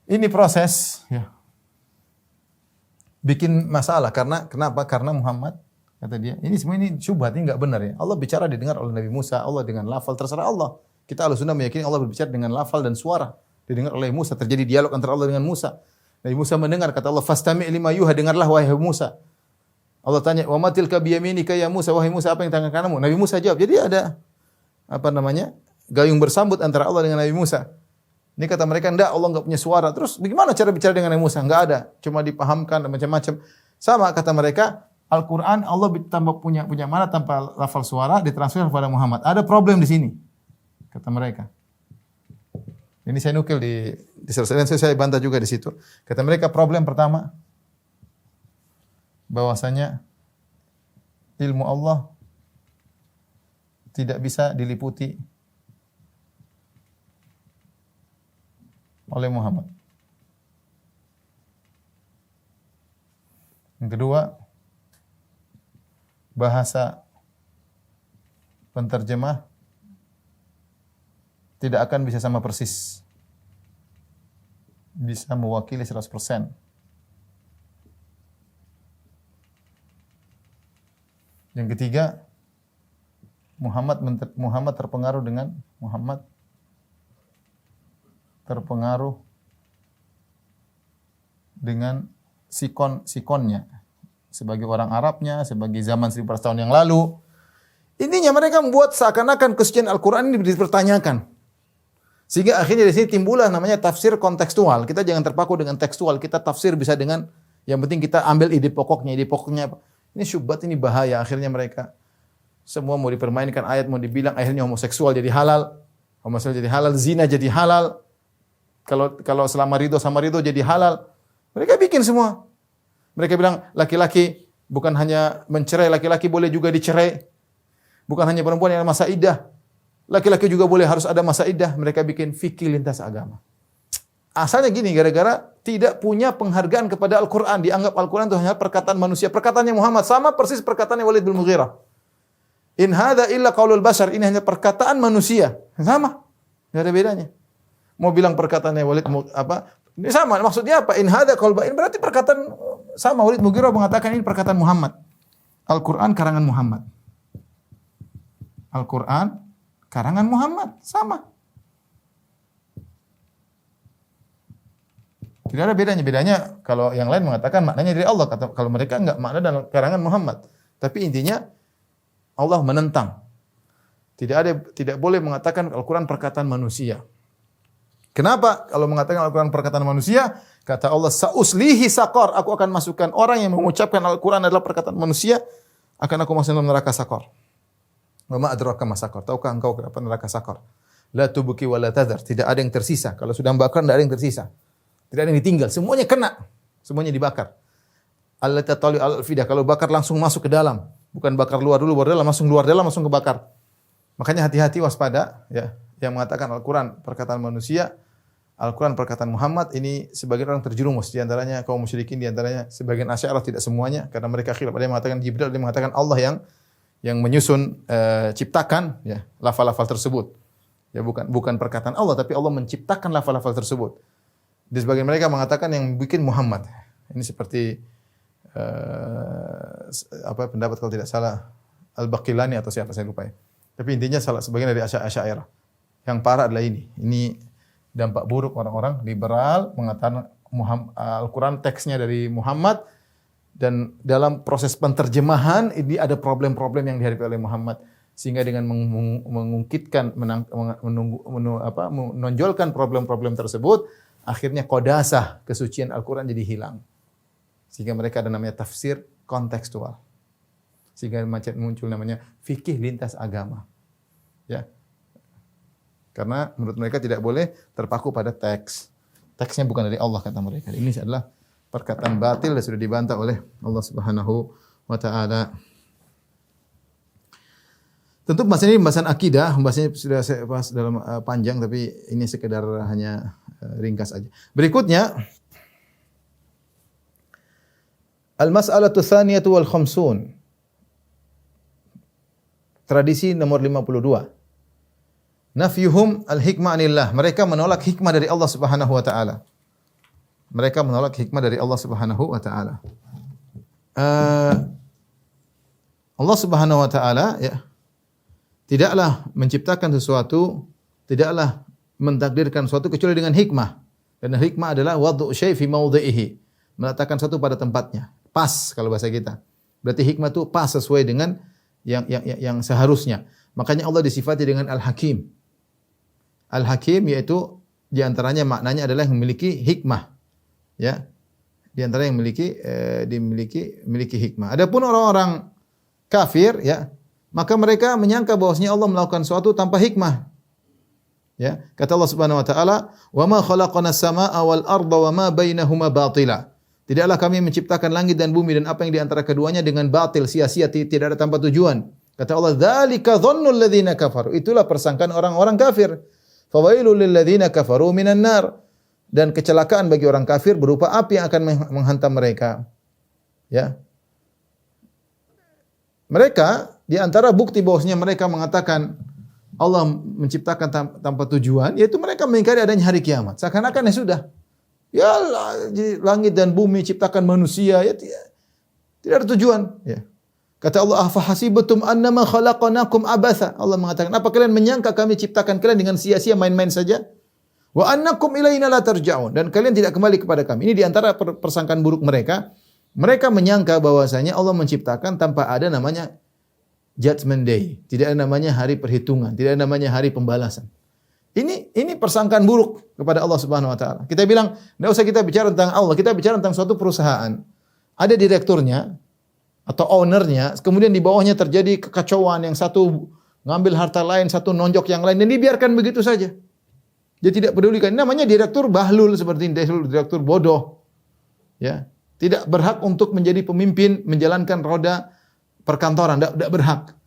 ini proses ya, bikin masalah. Kenapa? Karena Muhammad, kata dia, ini semua ini syubhat, ini enggak benar ya. Allah bicara didengar oleh Nabi Musa, Allah dengan lafal, terserah Allah. Kita Ahlussunnah meyakini Allah berbicara dengan lafal dan suara. Didengar oleh Musa, terjadi dialog antara Allah dengan Musa. Nabi Musa mendengar, kata Allah, "Fastami' lima yuha," dengarlah wahai Musa. Allah tanya, "Wa ma tilka biyaminika ya Musa?" Wahai Musa, apa yang tangan kananmu? Nabi Musa jawab. Jadi ada gayung bersambut antara Allah dengan Nabi Musa. Ini kata mereka, enggak, Allah enggak punya suara. Terus bagaimana cara bicara dengan Nabi Musa? Enggak ada, cuma dipahamkan dan macam-macam. Sama kata mereka, Al-Qur'an Allah tanpa punya mana tanpa lafal suara ditransfer kepada Muhammad. Ada problem di sini. Kata mereka. Ini saya nukil dan saya bantah juga di situ. Kata mereka problem pertama bahwasanya ilmu Allah tidak bisa diliputi oleh Muhammad. Yang kedua, bahasa penterjemah tidak akan bisa sama persis, bisa mewakili 100%. Yang ketiga, Muhammad terpengaruh dengan sikonnya sebagai orang Arabnya, sebagai zaman 1400 tahun yang lalu. Intinya mereka membuat seakan-akan kesucian Al-Quran ini dipertanyakan. Sehingga akhirnya di sini timbullah namanya tafsir kontekstual. Kita jangan terpaku dengan tekstual. Kita tafsir bisa dengan, yang penting kita ambil ide pokoknya. Ide pokoknya apa? Ini syubhat, ini bahaya. Akhirnya mereka semua mau dipermainkan ayat, mau dibilang akhirnya homoseksual jadi halal. Homoseksual jadi halal, zina jadi halal. Kalau selama ridho sama ridho jadi halal. Mereka bikin semua. Mereka bilang laki-laki bukan hanya mencerai, laki-laki boleh juga dicerai. Bukan hanya perempuan yang masa iddah. Laki-laki juga boleh harus ada masa iddah. Mereka bikin fikih lintas agama. Asalnya gini, gara-gara tidak punya penghargaan kepada Al-Quran. Dianggap Al-Quran itu hanya perkataan manusia. Perkataannya Muhammad sama persis perkataannya Walid bin Mughirah. In hadza illa qaulul bashar. Ini hanya perkataan manusia. Sama. Tidak ada bedanya. Mau bilang perkataannya Walid apa? Ini sama. Maksudnya apa? In hadza qaul bashar. Berarti perkataan sama. Walid Mughirah mengatakan ini perkataan Muhammad. Al-Quran karangan Muhammad. Al-Quran karangan Muhammad, sama. Tidak ada bedanya. Bedanya kalau yang lain mengatakan maknanya dari Allah, kalau mereka enggak, makna dan karangan Muhammad. Tapi intinya Allah menentang. Tidak boleh mengatakan Al-Quran perkataan manusia. Kenapa? Kalau mengatakan Al-Quran perkataan manusia, kata Allah, "Sa'uslihi saqar." Aku akan masukkan orang yang mengucapkan Al-Quran adalah perkataan manusia, akan aku masukkan dalam neraka saqar. Wa ma adraka ma saqar. Tahukah engkau apa neraka saqar? La tubqi wa la tadhar. Tidak ada yang tersisa. Kalau sudah membakar tidak ada yang tersisa. Tidak ada yang ditinggal. Semuanya kena. Semuanya dibakar. Allati tali al-fidah. Kalau bakar langsung masuk ke dalam. Bukan bakar luar dulu, baru dalam, langsung luar dalam, langsung kebakar. Makanya hati-hati, waspada ya. Yang mengatakan Al-Quran perkataan manusia, Al-Quran perkataan Muhammad, ini sebagian orang terjerumus. Di antaranya kaum musyrikin, di antaranya sebagian Asy'ariyah, tidak semuanya. Karena mereka khilaf. Ada yang mengatakan Jibril, ada yang mengatakan Allah yang menyusun, ciptakan ya lafal-lafal tersebut. Ya, bukan perkataan Allah, tapi Allah menciptakan lafal-lafal tersebut. Di sebagian mereka mengatakan yang bikin Muhammad. Ini seperti pendapat kalau tidak salah Al-Baqilani atau siapa saya lupa ya. Tapi intinya salah sebagian dari Asy'ariyah. Yang parah adalah ini. Ini dampak buruk orang-orang liberal mengatakan Al-Quran teksnya dari Muhammad dan dalam proses penterjemahan ini ada problem-problem yang dihadapi oleh Muhammad. Sehingga dengan mengungkitkan, menonjolkan problem-problem tersebut, akhirnya qadasah kesucian Al-Quran jadi hilang. Sehingga mereka ada namanya tafsir kontekstual. Sehingga muncul namanya fikih lintas agama. Ya. Karena menurut mereka tidak boleh terpaku pada teks. Teksnya bukan dari Allah kata mereka. Ini adalah perkataan batil dan sudah dibantah oleh Allah Subhanahu wa taala. Tentu pembahasan ini pembahasan akidah, pembahasannya sudah saya bahas dalam panjang tapi ini sekedar hanya ringkas aja. Berikutnya al-mas'alatu tsaniyatu wal khamsun. Tradisi nomor 52. Nafyuhum al-hikmah anillah. Mereka menolak hikmah dari Allah Subhanahu wa taala. Mereka menolak hikmah dari Allah Subhanahu wa taala. Allah Subhanahu wa taala ya tidaklah menciptakan sesuatu, tidaklah mentakdirkan sesuatu kecuali dengan hikmah. Dan hikmah adalah wad'u syai' fi mawdhi'ihi. Meletakkan sesuatu pada tempatnya. Pas kalau bahasa kita. Berarti hikmah itu pas sesuai dengan yang seharusnya. Makanya Allah disifati dengan Al-Hakim. Al-Hakim yaitu di antaranya maknanya adalah yang memiliki hikmah. Ya. Di antara yang memiliki hikmah. Adapun orang-orang kafir ya, maka mereka menyangka bahwasanya Allah melakukan sesuatu tanpa hikmah. Ya, kata Allah Subhanahu wa taala, "Wa ma khalaqnas samaa'a wal arda wa ma bainahuma batila." Tidaklah kami menciptakan langit dan bumi dan apa yang di antara keduanya dengan batil, sia-sia, tidak ada tanpa tujuan. Kata Allah, "Dzalika dhannul ladzina kafaru." Itulah persangkaan orang-orang kafir. "Fawailul lil ladzina kafaru minan nar." Dan kecelakaan bagi orang kafir berupa api yang akan menghantam mereka. Ya. Mereka di antara bukti bahwasanya mereka mengatakan Allah menciptakan tanpa tujuan, yaitu mereka mengingkari adanya hari kiamat. Seakan-akan ya sudah. Ya langit dan bumi ciptakan manusia ya tidak ada tujuan, ya. Kata Allah, "Afa hasibatum annama khalaqnakum abatha." Allah mengatakan, "Apa kalian menyangka kami ciptakan kalian dengan sia-sia main-main saja? Wa annakum ilaina la tarja'un." Dan kalian tidak kembali kepada kami. Ini di antara persangkaan buruk mereka. Mereka menyangka bahwasanya Allah menciptakan tanpa ada namanya Judgment Day, tidak ada namanya hari perhitungan, tidak ada namanya hari pembalasan. Ini persangkaan buruk kepada Allah Subhanahu wa taala. Kita bilang, enggak usah kita bicara tentang Allah, kita bicara tentang suatu perusahaan. Ada direkturnya atau ownernya, kemudian di bawahnya terjadi kekacauan, yang satu ngambil harta lain, satu nonjok yang lain, dan dibiarkan begitu saja. Dia tidak pedulikan. Ini namanya direktur bahlul seperti ini, direktur bodoh. Ya, tidak berhak untuk menjadi pemimpin, menjalankan roda perkantoran, tidak berhak.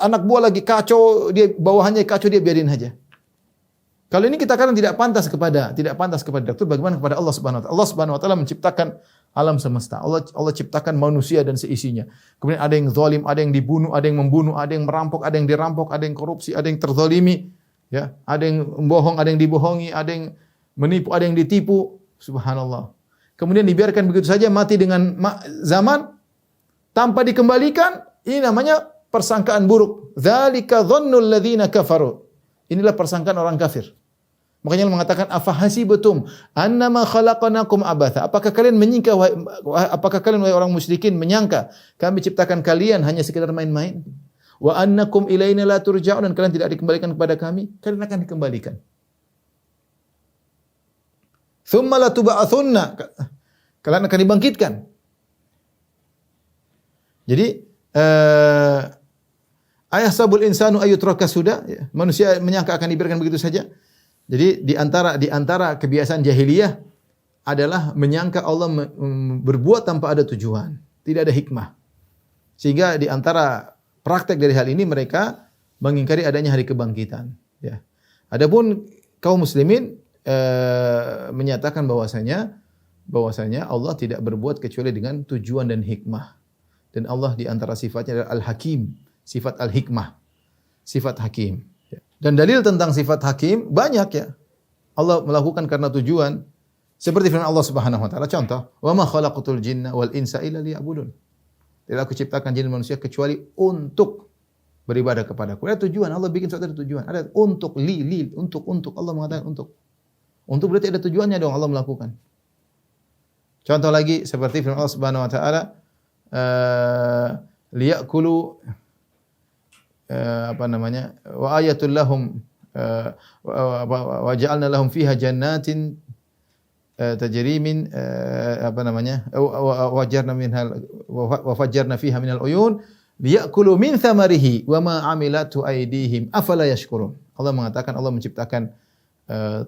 Anak buah lagi kacau, dia bawahannya kacau, dia biarin aja. Kalau ini kita katakan tidak pantas kepada direktur, bagaimana kepada Allah Subhanahu wa taala? Allah Subhanahu wa taala menciptakan alam semesta. Allah ciptakan manusia dan seisinya. Kemudian ada yang zalim, ada yang dibunuh, ada yang membunuh, ada yang merampok, ada yang dirampok, ada yang korupsi, ada yang terzalimi, ya, ada yang membohong, ada yang dibohongi, ada yang menipu, ada yang ditipu. Subhanallah. Kemudian dibiarkan begitu saja mati dengan zaman tanpa dikembalikan. Ini namanya persangkaan buruk. Dzalika dhannul ladzina kafaru. Inilah persangkaan orang kafir. Makanya Allah mengatakan afa hasibatum annama khalaqnakum abatha. Apakah kalian wahai orang musyrikin menyangka kami ciptakan kalian hanya sekedar main-main? Wa annakum ilaina la turja'un, dan kalian tidak dikembalikan kepada kami? Kalian akan dikembalikan. Tsumma la tub'atsunna. Kalian akan dibangkitkan. Jadi ayahsabul insanu ayyutraka suda, manusia menyangka akan dibiarkan begitu saja. Jadi di antara kebiasaan jahiliyah adalah menyangka Allah berbuat tanpa ada tujuan, tidak ada hikmah. Sehingga di antara praktek dari hal ini mereka mengingkari adanya hari kebangkitan, ya. Adapun kaum muslimin menyatakan bahwasanya Allah tidak berbuat kecuali dengan tujuan dan hikmah. Dan Allah di antara sifatnya adalah Al-Hakim, sifat Al-Hikmah, sifat Hakim. Dan dalil tentang sifat hakim banyak ya. Allah melakukan karena tujuan. Seperti firman Allah Subhanahu wa taala, contoh, "Wa ma khalaqatul jinna wal insa illa liya'budun." Tidak aku ciptakan jin dan manusia kecuali untuk beribadah kepadaku. Ada tujuan, Allah bikin sesuatu ada tujuan. Ada untuk untuk Allah mengatakan untuk. Untuk berarti ada tujuannya dong Allah melakukan. Contoh lagi seperti firman Allah Subhanahu wa taala, liya'kulu wa ayatul lahum wa ja'alna lahum fiha jannatin tajri min wa fajjarna fiha minal uyun liya'kulu min thamarihi wa ma 'amilatu aydihim afala yashkurun. Allah mengatakan Allah menciptakan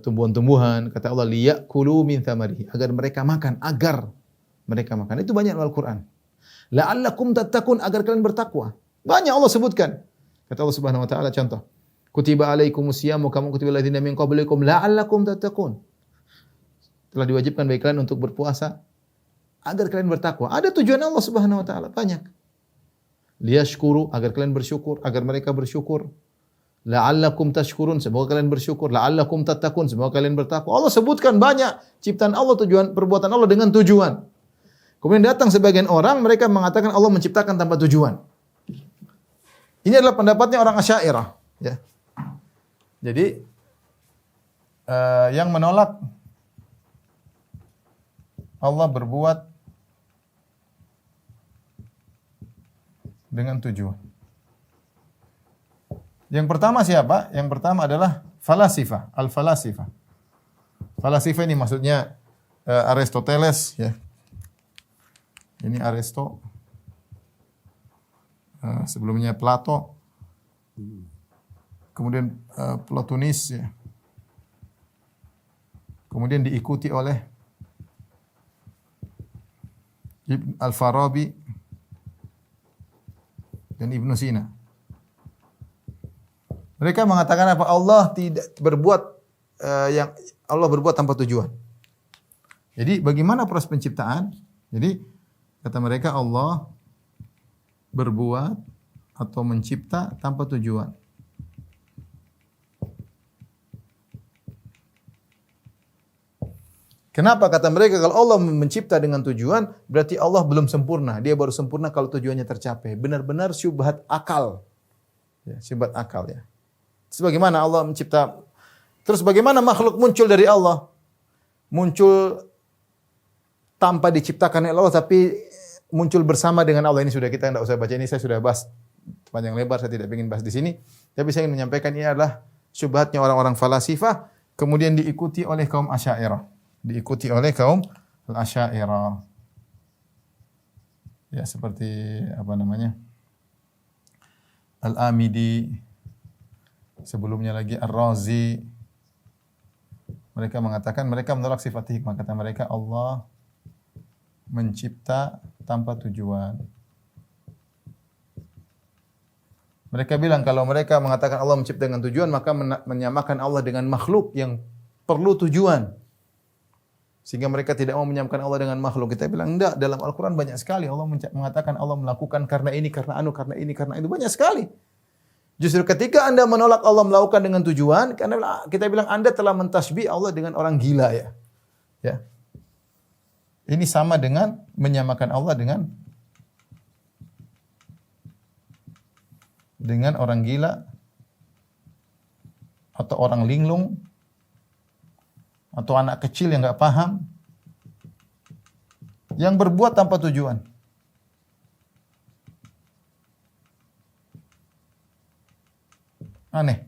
tumbuhan-tumbuhan, kata Allah liya'kulu min thamarihi, agar mereka makan. Itu banyak dalam Al-Qur'an. La'allakum tattaqun, agar kalian bertakwa. Banyak Allah sebutkan. Kata Allah Subhanahu wa taala contoh, kutiba alaikumus siyam kama kutiba alladziina min qablikum la'allakum tattaqun. Telah diwajibkan bagi kalian untuk berpuasa agar kalian bertakwa. Ada tujuan Allah Subhanahu wa taala banyak. Liyashkuru, agar kalian bersyukur, agar mereka bersyukur. La'allakum tashkurun, semoga kalian bersyukur. La'allakum tattaqun, semoga kalian bertakwa. Allah sebutkan banyak ciptaan Allah, tujuan perbuatan Allah dengan tujuan. Kemudian datang sebagian orang, mereka mengatakan Allah menciptakan tanpa tujuan. Ini adalah pendapatnya orang Asy'ariyah, ya. Jadi yang menolak Allah berbuat dengan tujuan. Yang pertama siapa? Yang pertama adalah falasifah, al-falasifah. Falasifah ini maksudnya Aristoteles, ya. Ini Aristo. Sebelumnya Plato. Kemudian Plotinus, ya. Kemudian diikuti oleh Ibn Al-Farabi dan Ibnu Sina. Mereka mengatakan apa? Allah tidak berbuat yang Allah berbuat tanpa tujuan. Jadi bagaimana proses penciptaan? Jadi kata mereka Allah berbuat atau mencipta tanpa tujuan. Kenapa kata mereka kalau Allah mencipta dengan tujuan berarti Allah belum sempurna. Dia baru sempurna kalau tujuannya tercapai. Benar-benar syubhat akal. Ya, syubhat akal ya. Sebagaimana Allah mencipta, terus bagaimana makhluk muncul dari Allah? Muncul tanpa diciptakan oleh Allah tapi muncul bersama dengan Allah. Ini sudah kita tidak usah baca, ini saya sudah bahas panjang lebar, saya tidak ingin bahas di sini. Tapi saya ingin menyampaikan ini adalah syubhatnya orang-orang falasifah kemudian diikuti oleh kaum Asy'ariyah. Diikuti oleh kaum Asy'ariyah. Ya seperti Al-Amidi, sebelumnya lagi Ar-Razi. Mereka mengatakan mereka menolak sifat hikmah. Kata mereka Allah mencipta tanpa tujuan. Mereka bilang kalau mereka mengatakan Allah mencipta dengan tujuan maka menyamakan Allah dengan makhluk yang perlu tujuan. Sehingga mereka tidak mau menyamakan Allah dengan makhluk. Kita bilang enggak, dalam Al-Qur'an banyak sekali Allah mengatakan Allah melakukan karena ini, karena anu, karena ini, karena itu, banyak sekali. Justru ketika Anda menolak Allah melakukan dengan tujuan, karena kita bilang Anda telah mentasbih Allah dengan orang gila ya. Ya. Ini sama dengan menyamakan Allah dengan orang gila atau orang linglung atau anak kecil yang enggak paham yang berbuat tanpa tujuan. Aneh.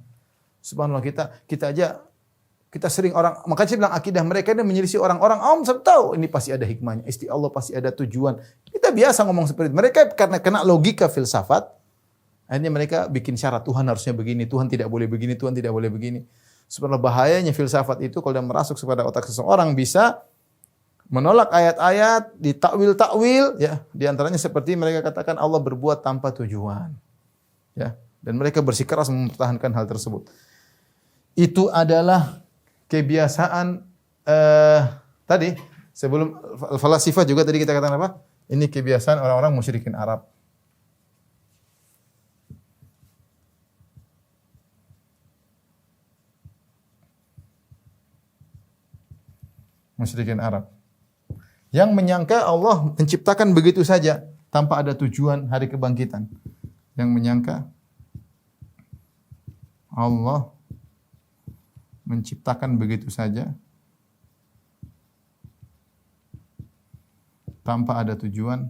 Subhanallah, kita sering orang, makanya saya bilang akidah mereka ini menyelisih orang-orang awam. Saya tahu ini pasti ada hikmahnya. Allah pasti ada tujuan. Kita biasa ngomong seperti itu. Mereka karena kena logika filsafat, akhirnya mereka bikin syarat Tuhan harusnya begini, Tuhan tidak boleh begini, Tuhan tidak boleh begini. Sebenarnya bahayanya filsafat itu kalau dia merasuk kepada otak seseorang bisa menolak ayat-ayat, ditakwil-takwil ya. Di antaranya seperti mereka katakan Allah berbuat tanpa tujuan. Ya, dan mereka bersikeras mempertahankan hal tersebut. Itu adalah kebiasaan tadi sebelum falasifah juga tadi kita katakan apa? Ini kebiasaan orang-orang musyrikin Arab. Musyrikin Arab. Yang menyangka Allah menciptakan begitu saja tanpa ada tujuan hari kebangkitan. Yang menyangka Allah menciptakan begitu saja tanpa ada tujuan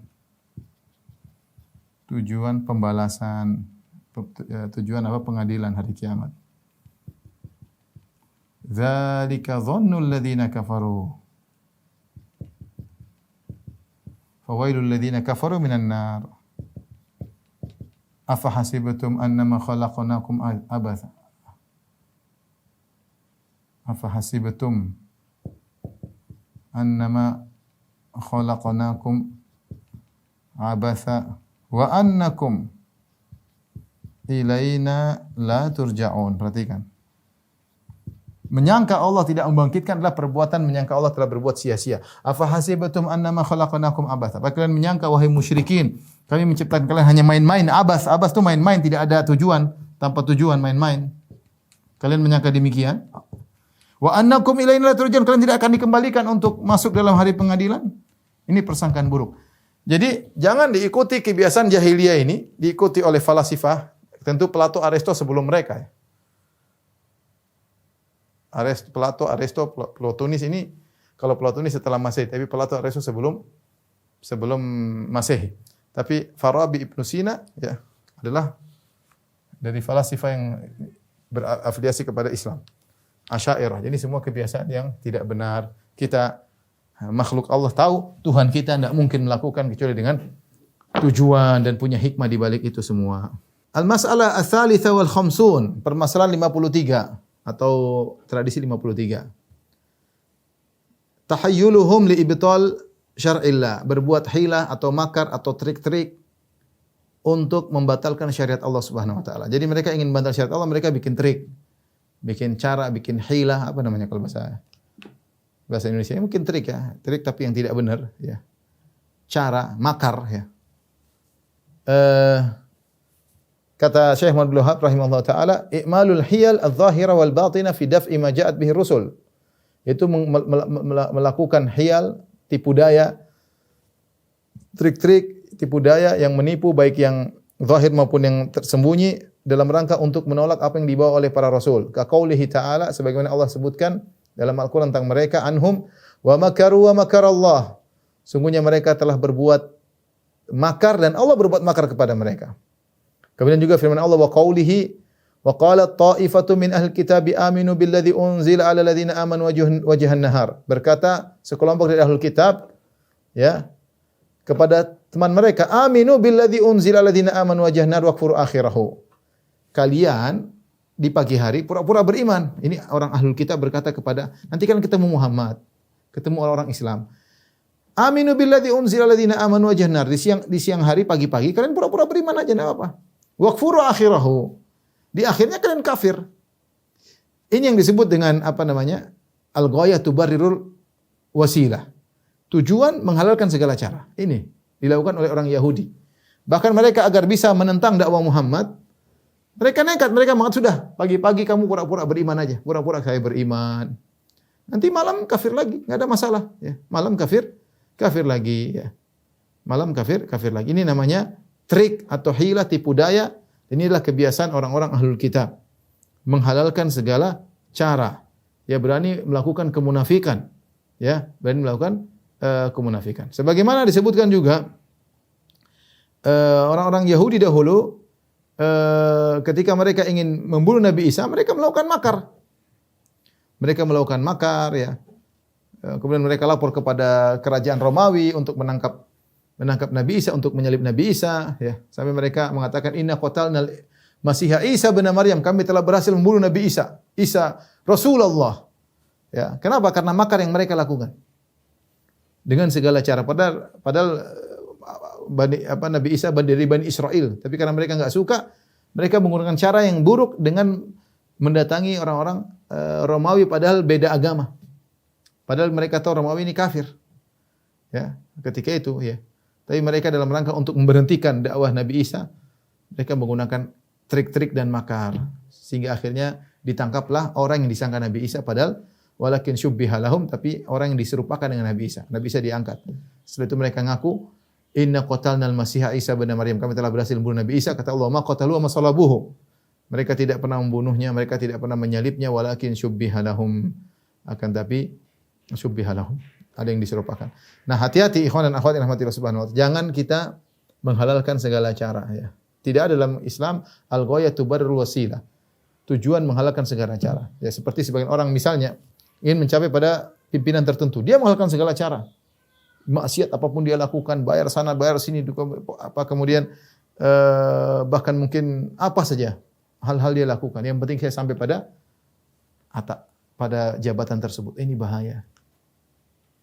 pembalasan, tujuan apa, pengadilan hari kiamat. Dzalika dhannul ladzina kafaru. Fawailul ladzina kafaru minan nar. Afa hasibtum annama khalaqnakum abatha. Afa hasibtum annama khalaqnakum abatha wa annakum ilaina la turja'un. Perhatikan. Menyangka Allah tidak membangkitkan adalah perbuatan menyangka Allah telah berbuat sia-sia. Afa hasibatum annama khalaqnakum abatha. Apa kalian menyangka wahai musyrikin, kami menciptakan kalian hanya main-main? Abas itu main-main, tidak ada tujuan, tanpa tujuan main-main. Kalian menyangka demikian? Wa annakum ilaina la turja'un, kalian tidak akan dikembalikan untuk masuk dalam hari pengadilan? Ini persangkaan buruk. Jadi jangan diikuti kebiasaan jahiliyah ini, diikuti oleh falasifah. Tentu Plato, Aristo sebelum mereka. Ya. Plato, Aristo, Plotinus ini, kalau Plotinus setelah Masehi, tapi Plato, Aristo sebelum Masehi. Tapi Farabi, Ibnu Sina ya adalah dari falasifah yang berafiliasi kepada Islam. Asy'ariyah. Jadi semua kebiasaan yang tidak benar. Kita makhluk Allah tahu Tuhan kita tidak mungkin melakukan kecuali dengan tujuan dan punya hikmah di balik itu semua. Al-mas'alah ats-tsalitsah wal khamsun, permasalahan 53 atau tradisi 53. Tahayyuluhum li ibtal syar'illah, berbuat hilah atau makar atau trik-trik untuk membatalkan syariat Allah Subhanahu wa taala. Jadi mereka ingin membatalkan syariat Allah, mereka bikin trik, bikin cara, bikin hilah, apa namanya kalau bahasa Indonesia? Mungkin trik ya, trik tapi yang tidak benar ya. Cara, makar ya. Kata Syekh Muhammad bin Wahab rahimahullah taala, i'malul hiyal adh-dhahira wal batina fi daf'i ma ja'at bihi rusul. Itu melakukan hiyal, tipu daya, trik-trik, tipu daya yang menipu baik yang zahir maupun yang tersembunyi dalam rangka untuk menolak apa yang dibawa oleh para rasul. Ka qaulihi ta'ala, sebagaimana Allah sebutkan dalam Al-Qur'an tentang mereka, anhum wa makaru wa makarallah. Sungguhnya mereka telah berbuat makar dan Allah berbuat makar kepada mereka. Kemudian juga firman Allah wa qaulihi wa qalat ta'ifatu min ahli kitabi aminu billadzi unzila 'ala alladziina amanu wajhan nahar. Berkata sekelompok dari ahlul kitab ya kepada teman mereka, aminu billadzi unzila 'ala alladziina amanu wajhan nahar wakfuru akhirahu. Kalian di pagi hari pura-pura beriman. Ini orang ahlul kitab berkata kepada, nanti kan ketemu Muhammad, ketemu orang-orang Islam. Aminu billadzi unzila 'ala alladziina amanu wajhan nahar. Di siang hari pagi-pagi kalian pura-pura beriman aja enggak apa-apa. Wakfuru akhirahu. Di akhirnya kalian kafir. Ini yang disebut dengan apa namanya? Al-ghayah tubarrirul wasilah. Tujuan menghalalkan segala cara. Ini dilakukan oleh orang Yahudi. Bahkan mereka agar bisa menentang dakwah Muhammad, mereka nekat, mereka mengatakan sudah, pagi-pagi kamu pura-pura beriman aja. Pura-pura saya beriman. Nanti malam kafir lagi, enggak ada masalah, ya. Malam kafir lagi, ya. Malam kafir lagi. Ini namanya trik atau hilah, tipu daya. Ini adalah kebiasaan orang-orang ahlul kitab. Menghalalkan segala cara. Ya, berani melakukan kemunafikan. Ya, berani melakukan kemunafikan. Sebagaimana disebutkan juga orang-orang Yahudi dahulu ketika mereka ingin membunuh Nabi Isa, mereka melakukan makar. Mereka melakukan makar ya. Kemudian mereka lapor kepada kerajaan Romawi untuk menangkap Nabi Isa, untuk menyalib Nabi Isa ya. Sampai mereka mengatakan inna qatalnal Masiha Isa bin Maryam, kami telah berhasil membunuh Nabi Isa Rasulullah. Ya, kenapa? Karena makar yang mereka lakukan. Dengan segala cara, padahal Nabi Isa dari Bani Israel, tapi karena mereka enggak suka, mereka menggunakan cara yang buruk dengan mendatangi orang-orang Romawi padahal beda agama. Padahal mereka tahu Romawi ini kafir. Ya, ketika itu ya. Tapi mereka dalam rangka untuk memberhentikan dakwah Nabi Isa, mereka menggunakan trik-trik dan makar. Sehingga akhirnya ditangkaplah orang yang disangka Nabi Isa padahal walakin syubbiha lahum, tapi orang yang diserupakan dengan Nabi Isa. Nabi Isa diangkat. Setelah itu mereka ngaku, inna qatalnal masiha Isa bin Maryam. Kami telah berhasil membunuh Nabi Isa. Kata Allah, ma qataluhu wa ma salabuhu. Mereka tidak pernah membunuhnya, mereka tidak pernah menyalibnya, walakin syubbiha lahum. Akan tapi syubbiha lahum. Ada yang diserupakan. Nah, hati-hati ikhwan dan akhwat yang rahmati Allah Subhanahu wa taala. Jangan kita menghalalkan segala cara ya. Tidak ada dalam Islam al-ghayatu tubarrul wasilah. Tujuan menghalalkan segala cara. Ya, seperti sebagian orang misalnya ingin mencapai pada pimpinan tertentu, dia menghalalkan segala cara. Maksiat apapun dia lakukan, bayar sana, bayar sini, apa kemudian bahkan mungkin apa saja hal-hal dia lakukan. Yang penting saya sampai pada pada jabatan tersebut. Ini bahaya.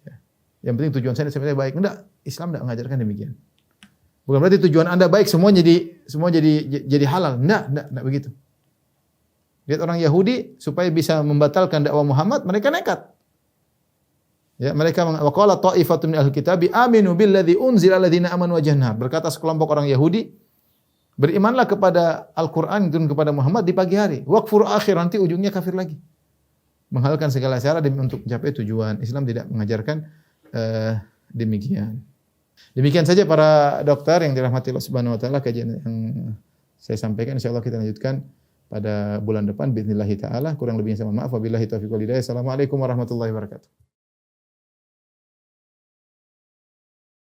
Ya. Yang penting tujuan saya sampai baik. Enggak, Islam enggak mengajarkan demikian. Bukan berarti tujuan Anda baik semua jadi halal. Enggak begitu. Lihat orang Yahudi supaya bisa membatalkan dakwah Muhammad, mereka nekat. Ya, mereka waqala ta'ifatun min ahli kitabi aminu billadzi unzila alladziina amanu wajhan. Berkata sekelompok orang Yahudi, berimanlah kepada Al-Qur'an dan kepada Muhammad di pagi hari. Waqfur akhir, nanti ujungnya kafir lagi. Menghalalkan segala cara demi untuk mencapai tujuan. Islam tidak mengajarkan demikian. Demikian saja para dokter yang dirahmati Allah Subhanahu wa taala, kajian yang saya sampaikan. Insyaallah kita lanjutkan pada bulan depan باذنillah taala. Kurang lebihnya saya mohon maaf. Wabillahi taufiq wal hidayah. Assalamualaikum warahmatullahi wabarakatuh.